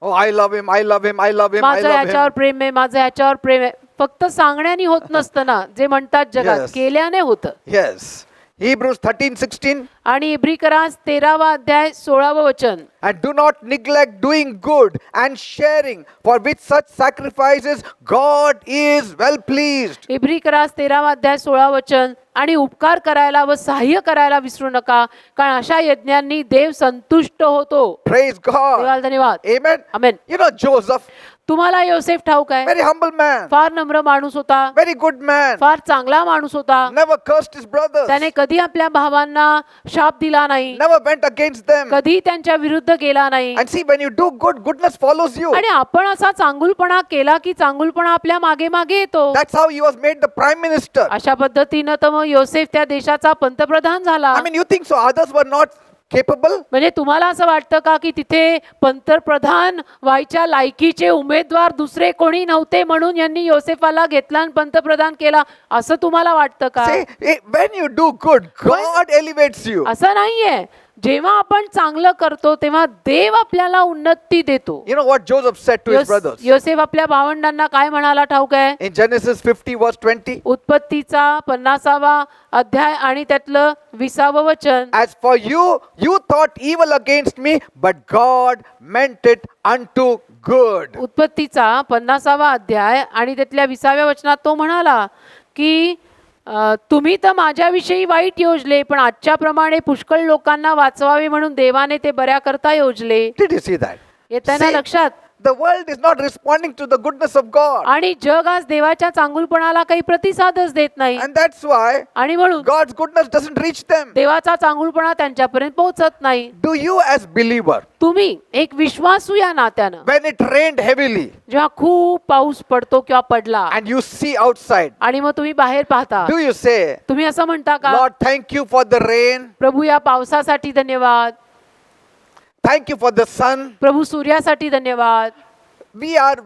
Oh, I love him, I love him, I love him, I माझं love ह्याच्यावर him. प्रेम आहे, माझं ह्याच्यावर प्रेम आहे. फक्त सांगण्याने होत नसतं ना, जे म्हणतात जगात Yes. केल्याने होतं. Yes. Hebrews 13:16. आणि इब्रिकरास 13वा अध्याय 16वं वचन, And do not neglect doing good and sharing, for with such sacrifices God is well pleased. इब्रिकरास 13वा अध्याय 16 वचन, आणि उपकार करायला व सहाय्य करायला विसरू नका, कारण अशा यज्ञांनी देव संतुष्ट होतो. Praise God. देवाला धन्यवाद. Amen. Amen. You know Joseph, तुम्हाला योसेफ ठाऊक आहे, very humble man, फार नम्र माणूस होता, very good man, फार चांगला माणूस होता. never cursed his brothers, त्याने कधी आपल्या भावांना शाप दिला नाही, never went against them. कधी त्यांच्या विरुद्ध गेला नाही. And see, when you do good, goodness follows you. आणि आपण असा चांगुलपणा केला की चांगुलपणा आपल्या मागे मागे येतो. That's how he was made the prime minister. अशा पद्धतीनं तर मग योसेफ त्या देशाचा पंतप्रधान झाला. I mean, you think so others were not capable? म्हणजे तुम्हाला असं वाटतं का की तिथे पंतप्रधान व्हायच्या लायकीचे उमेदवार दुसरे कोणी नव्हते म्हणून यांनी योसेफाला घेतला आणि पंतप्रधान केला, असं तुम्हाला वाटतं का? See, when you do good, God elevates you. असं नाहीये. जेव्हा आपण चांगलं करतो तेव्हा देव आपल्याला उन्नती देतो. You know what Joseph said to his brothers? योसेफ आपल्या भावंडांना काय म्हणाला ठाऊक आहे? In Genesis 50 verse 20, उत्पत्तीचा 50वा अध्याय आणि त्यातलं 20वं वचन. as for you, you thought evil against me, but God meant it unto good. उत्पत्तीचा 50वा अध्याय आणि त्यातल्या 20व्या वचनात तो म्हणाला की तुम्ही तर माझ्याविषयी वाईट योजले, पण आजच्या प्रमाणे पुष्कळ लोकांना वाचवावे म्हणून देवाने ते बऱ्या करता योजले. Did you see that? येताना See, लक्षात. the world is not responding to the goodness of God. आणि जग आज देवाच्या चांगुलपणाला काही प्रतिसादच देत नाही. And that's why आणि म्हणून God's goodness doesn't reach them. देवाचा चांगुलपणा त्यांच्यापर्यंत पोहोचत नाही. Do you as believer, तुम्ही एक विश्वासू या नात्यानं when it rained heavily जेव्हा खूप पाऊस पडतो किंवा पडला and you see outside, आणि मग तुम्ही बाहेर पाहता, do you say, तुम्ही असं म्हणता का, Lord, thank you for the rain, प्रभू या पावसासाठी धन्यवाद, thank you for the sun. प्रभू सूर्यासाठी धन्यवाद, We are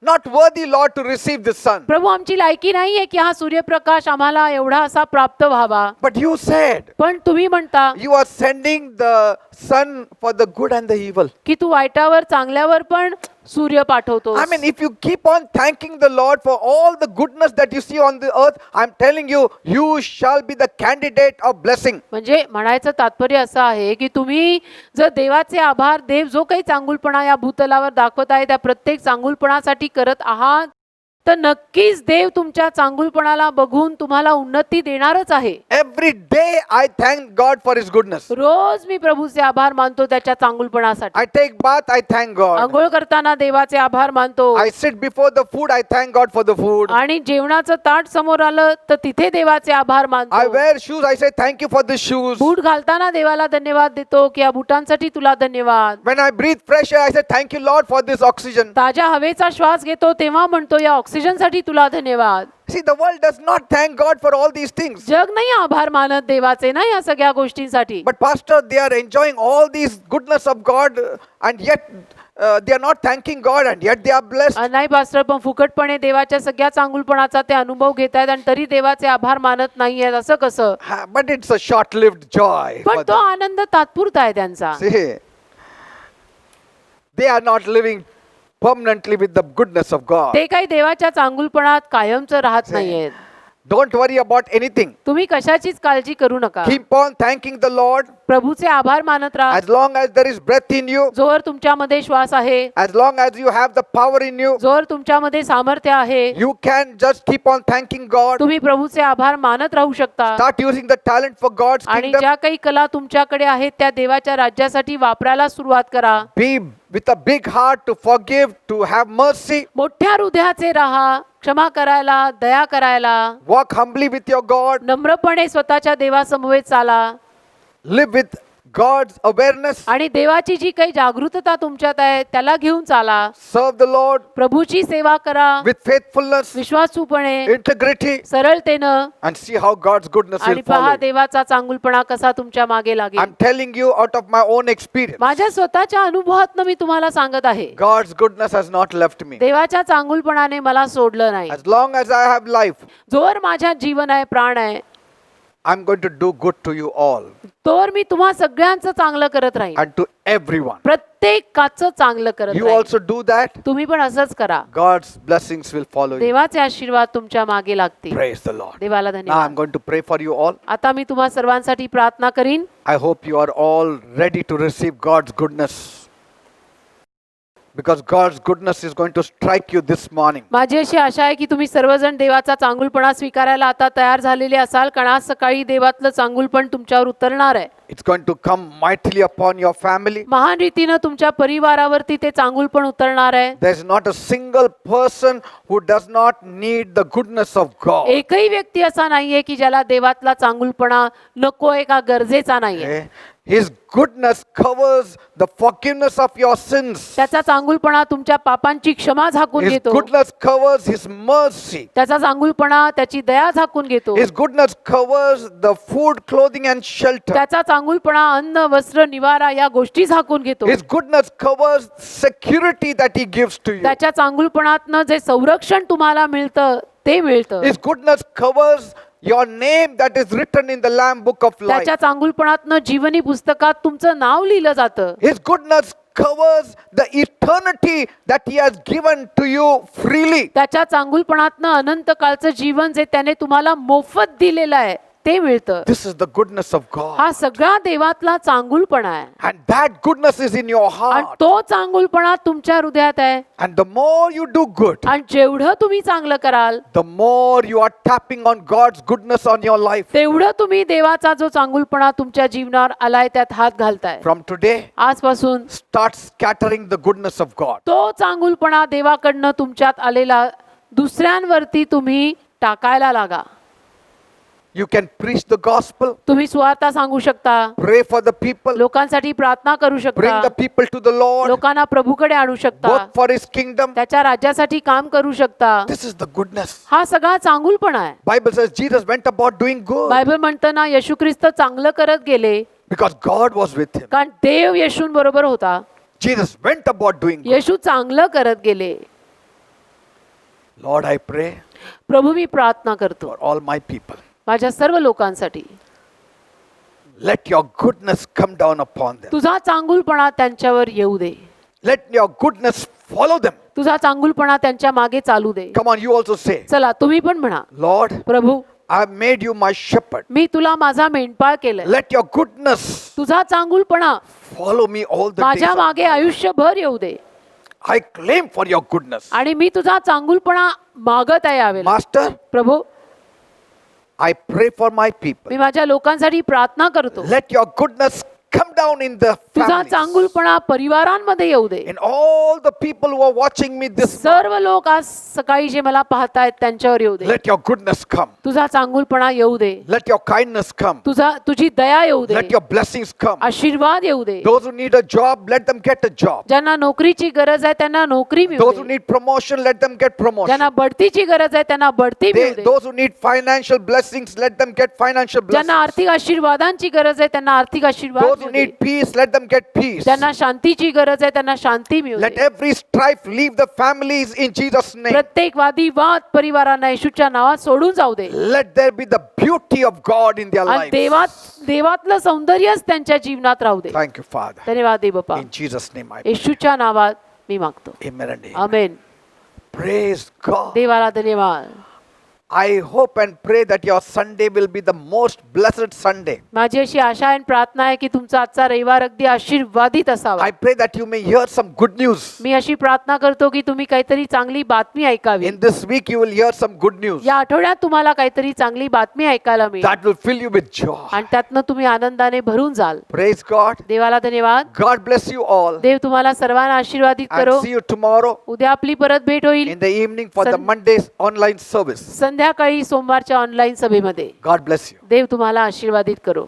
not worthy, Lord, to receive the sun. प्रभू आमची लायकी नाहीये की हा सूर्यप्रकाश आम्हाला एवढा असा प्राप्त व्हावा. But you said पण तुम्ही म्हणता you are sending the sun for the good and the evil. की तू वाईटावर चांगल्यावर पण सूर्य पाठवतो. I mean, if you keep on thanking the Lord for all the goodness that you see on the earth, I'm telling you, you shall be the candidate of blessing. म्हणजे म्हणायचं तात्पर्य असं आहे की तुम्ही जर देवाचे आभार, देव जो काही चांगुलपणा या भूतलावर दाखवत आहे त्या प्रत्येक चांगुलपणासाठी करत आहात, तर नक्कीच देव तुमच्या चांगुलपणाला बघून तुम्हाला उन्नती देणारच आहे. Every day I thank God for His goodness. रोज मी प्रभूचे आभार मानतो त्याच्या चांगुलपणासाठी. I take bath, I thank God. आंघोळ करताना देवाचे आभार मानतो. I sit before the food, I thank God for the food. आणि जेवणाचं ताट समोर आलं तर तिथे देवाचे आभार I मानतो. wear shoes, I say thank you for the shoes. बूट घालताना देवाला धन्यवाद देतो की या बुटांसाठी तुला धन्यवाद. When I breathe fresh air, I say thank you, Lord, for this oxygen. ताज्या हवेचा श्वास घेतो तेव्हा म्हणतो या ऑक्सिजनसाठी तुला धन्यवाद. See, the world does not thank God for all these things. जग नाही आभार मानत देवाचे ना या सगळ्या गोष्टींसाठी. But pastor, they are enjoying all these goodness of God and yet they are not thanking God and yet they are blessed. नाही पास्टर, पण फुकटपणे देवाच्या सगळ्या चांगुलपणाचा ते अनुभव घेत आहेत आणि तरी देवाचे आभार मानत नाहीयेत, असं कसं? But it's a short-lived joy. पण for तो them. आनंद तात्पुरता आहे त्यांचा. See, they are not living permanently with the goodness of God. ते काही देवाच्या चांगुलपणात कायमचं राहत नाहीयेत. Don't worry about anything. तुम्ही कशाचीच काळजी करू नका. Keep on thanking the Lord प्रभूचे आभार मानत राहा. as long as there is breath in you, जोवर तुमच्यामध्ये श्वास आहे, as long as you have the power in you, जोवर तुमच्यामध्ये सामर्थ्य आहे, you can just keep on thanking God. तुम्ही प्रभूचे आभार मानत राहू शकता. Start using the talent for God's आणि kingdom. ज्या काही कला तुमच्याकडे आहेत त्या देवाच्या राज्यासाठी वापरायला सुरुवात करा. Be with a big heart to forgive, to have mercy. मोठ्या हृदयाचे राहा, क्षमा करायला, दया करायला, Walk humbly with your God. नम्रपणे स्वतःच्या देवासमवेत चाला Live with God's awareness. आणि देवाची जी काही जागृतता तुमच्यात आहे त्याला घेऊन चाला. Serve the Lord प्रभूची सेवा करा with faithfulness, विश्वासूपणे, integrity, सरळतेनं, and see how God's goodness आणि will पहा follow. देवाचा चांगुलपणा कसा तुमच्या मागे लागेल. I'm telling you out of my own experience. माझ्या स्वतःच्या अनुभवातनं मी तुम्हाला सांगत आहे, God's goodness has not left me. देवाच्या चांगुलपणाने मला सोडलं नाही. As long as I have life, जोवर माझ्यात जीवन आहे, प्राण आहे, I'm going to do good to you all तोवर मी तुम्हा सगळ्यांचं चांगलं करत राहील. and to everyone. प्रत्येकाचं चांगलं करत You राहील. also do that. तुम्ही पण असंच करा. God's blessings will follow you. देवाचे आशीर्वाद तुमच्या मागे लागतील. Praise the Lord. देवाला Now I'm धन्यवाद. going to pray for you all. आता मी तुम्हा सर्वांसाठी प्रार्थना करीन. I hope you are all ready to receive God's goodness. Because God's goodness is going to strike you this morning. माझी अशी आशा आहे की तुम्ही सर्वजण देवाचा चांगुलपणा स्वीकारायला आता तयार झालेले असाल, कारण आज सकाळी देवातलं चांगुलपण तुमच्यावर उतरणार आहे. It's going to come mightily upon your family. महान रीतीनं तुमच्या परिवारावरती ते चांगुलपण उतरणार आहे. There's not a single person who does not need the goodness of God. एकही व्यक्ती असा नाहीये की ज्याला देवातला चांगुलपणा नकोय का गरजेचा नाहीये. Okay? His goodness covers the forgiveness of your sins. त्याचा चांगुलपणा तुमच्या पापांची क्षमा झाकून His घेतो. goodness covers His mercy. त्याचा चांगुलपणा त्याची दया झाकून घेतो. His goodness covers the food, clothing and shelter. त्याचा चांगुलपणा अन्न, वस्त्र, निवारा या गोष्टी झाकून घेतो. His goodness covers security that He gives to you. त्याच्या चांगुलपणातनं जे संरक्षण तुम्हाला मिळतं ते मिळतं. His goodness covers your name that is written in the Lamb book of life. त्याच्या चांगुलपणातनं जीवनी पुस्तकात तुमचं नाव लिहिलं जातं. His goodness covers the eternity that he has given to you freely. त्याच्या चांगुलपणातनं अनंत काळचं जीवन जे त्याने तुम्हाला मोफत दिलेलं आहे ते मिळतं. This is the goodness of God. हा सगळा देवातला चांगुलपणा आहे And that goodness is in your आणि heart. तो चांगुलपणा तुमच्या हृदयात आहे. And the more you do good, आणि जेवढं तुम्ही चांगलं कराल the more you are tapping on God's goodness on your life. तेवढं तुम्ही देवाचा जो चांगुलपणा तुमच्या जीवनावर आलाय त्यात हात घालताय. From today, आजपासून start scattering the goodness of God. तो चांगुलपणा देवाकडनं तुमच्यात आलेला दुसऱ्यांवरती तुम्ही टाकायला लागा. You can preach the gospel, तुम्ही सुवार्ता सांगू शकता, pray for the people, लोकांसाठी प्रार्थना करू bring शकता, the people to the Lord, लोकांना प्रभूकडे आणू शकता, work for His kingdom. त्याच्या राज्यासाठी काम करू शकता. This is the goodness. हा सगळा चांगुलपणा आहे. Bible says Jesus went about doing good Bible म्हणतं ना येशू ख्रिस्त चांगलं करत गेले because God was with him. कारण देव येशूंबरोबर होता. Jesus went about doing good. येशू चांगलं करत गेले. Lord, I pray प्रभू मी प्रार्थना करतो for all my people. माझ्या सर्व लोकांसाठी Let your goodness come down upon them. तुझा चांगुलपणा त्यांच्यावर येऊ दे. Let your goodness follow them. तुझा चांगुलपणा त्यांच्या मागे चालू दे. Come on, you also say, चला तुम्ही पण म्हणा, Lord, Prabhu I have made you my shepherd. मी तुला माझा मेंढपाळ केलंय. Let your goodness तुझा चांगुलपणा follow me all the days. माझ्या of- मागे आयुष्यभर येऊ दे. I claim for your goodness. आणि मी तुझा चांगुलपणा मागत आहे यावेळेला. Master, Prabhu I pray for my people. मी माझ्या लोकांसाठी प्रार्थना करतो. Let your goodness come down in the तुझा families. चांगुलपणा परिवारांमध्ये येऊ दे. In all the people who are watching me this morning. सर्व लोक आज सकाळी जे मला पाहतायत त्यांच्यावर येऊ दे. Let your goodness come. तुझा चांगुलपणा येऊ दे. Let your kindness come. तुझी दया येऊ दे. Let your blessings come. आशीर्वाद येऊ दे. Those who need a job, let them get a job. ज्यांना नोकरीची गरज आहे त्यांना नोकरी मिळू Those who they. need promotion, let them get promotion. ज्यांना बढतीची गरज आहे त्यांना बढती मिळू दे. Those who need financial blessings, let them get financial ज्यांना blessings. आर्थिक आशीर्वादांची गरज आहे त्यांना आर्थिक आशीर्वाद Those who मिळू need दे. peace, let them get peace. ज्यांना शांतीची गरज आहे त्यांना शांती मिळू Let they. every strife leave the families in Jesus' name. प्रत्येक वाद परिवारांना येशूच्या नावात सोडून जाऊ दे. Let there be the beauty of God in their आणि lives. देवातलं सौंदर्यच त्यांच्या जीवनात राहू दे. Thank you, Father. धन्यवाद दे बाप्पा. In Jesus' name I pray. येशूच्या नावात मी मागतो. Amen and amen. Amen. Praise God. देवाला धन्यवाद. I hope and pray that your Sunday will be the most blessed Sunday. माझी अशी आशा आणि प्रार्थना आहे की तुमचा आजचा रविवार अगदी आशीर्वादित असावा. I pray that you may hear some good news. मी अशी प्रार्थना करतो की तुम्ही काहीतरी चांगली बातमी ऐकावी. In this week you will hear some good news. या आठवड्यात तुम्हाला काहीतरी चांगली बातमी ऐकायला मिळेल That will fill you with joy. आणि त्यातनं तुम्ही आनंदाने भरून जाल. Praise God. देवाला धन्यवाद. God bless you all. देव तुम्हाला सर्वांना आशीर्वादित And करो. see you tomorrow उद्या आपली परत भेट होईल in the evening for the Sun- Monday's online service. संध्याकाळी सोमवारच्या ऑनलाईन सभेमध्ये. God bless you. देव तुम्हाला आशीर्वादित करो.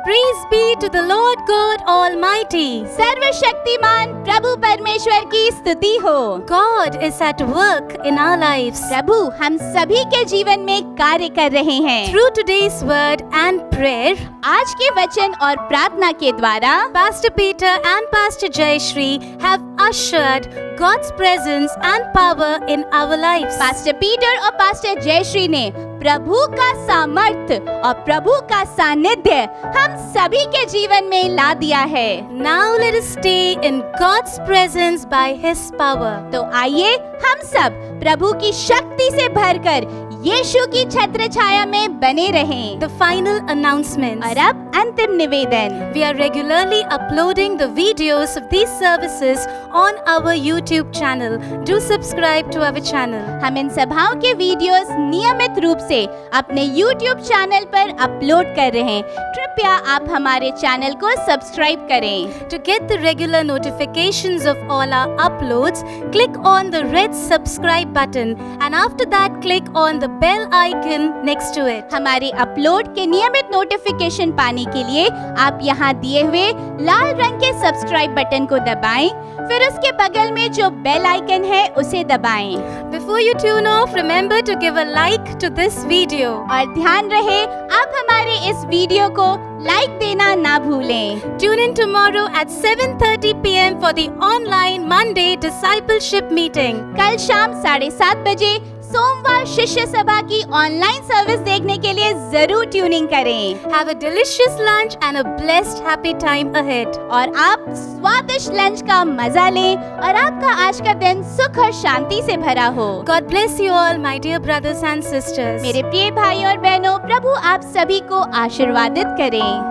Praise be to the Lord God Almighty. सर्वशक्तिमान प्रभु परमेश्वर की स्तुति हो. God is at work in our lives. प्रभु हम सभी के जीवन में कार्य कर रहे हैं. Through today's word and prayer, आज के वचन और प्रार्थना के द्वारा Pastor Peter and Pastor Jayashree have ushered God's presence and power in our lives. Pastor Peter और पास्टर जयश्री ने प्रभु का सामर्थ्य और प्रभु का सानिध्य हम सभी के जीवन में ला दिया है. Now let us stay in God's presence by His power. तो आइए हम सब प्रभु की शक्ति से भरकर यीशु की छत्र छाया में बने रहें. The final announcements. और अब अंतिम निवेदन. We are regularly uploading the videos of these services on our YouTube channel. Do subscribe to our channel. हम इन सभाओं के वीडियोस नियमित रूप से अपने YouTube चैनल पर अपलोड कर रहे हैं. कृपया आप हमारे चैनल को सब्सक्राइब करें. To get the regular notifications of all our uploads, click on the red subscribe button and after that click on the bell icon next to it. हमारे अपलोड के नियमित नोटिफिकेशन पाने के लिए आप यहाँ दिए हुए लाल रंग के सब्सक्राइब बटन को दबाएं. फिर उसके बगल में जो बेल आइकन है उसे दबाएं. Before you tune off, remember to give a like to this video. और ध्यान रहे आप हमारे इस वीडियो को लाइक देना ना भूलें. Tune in tomorrow at 7:30 p.m. for the online Monday discipleship meeting. कल शाम 7:30 बजे सोमवार शिष्य सभा की ऑनलाइन सर्विस देखने के लिए जरूर ट्यूनिंग करें। Have a delicious lunch and a blessed, happy time ahead. और आप स्वादिष्ट लंच का मजा लें और आपका आज का दिन सुख और शांति से भरा हो। God bless you all, my dear brothers and sisters. मेरे प्रिय भाई और बहनों, प्रभु आप सभी को आशीर्वादित करें।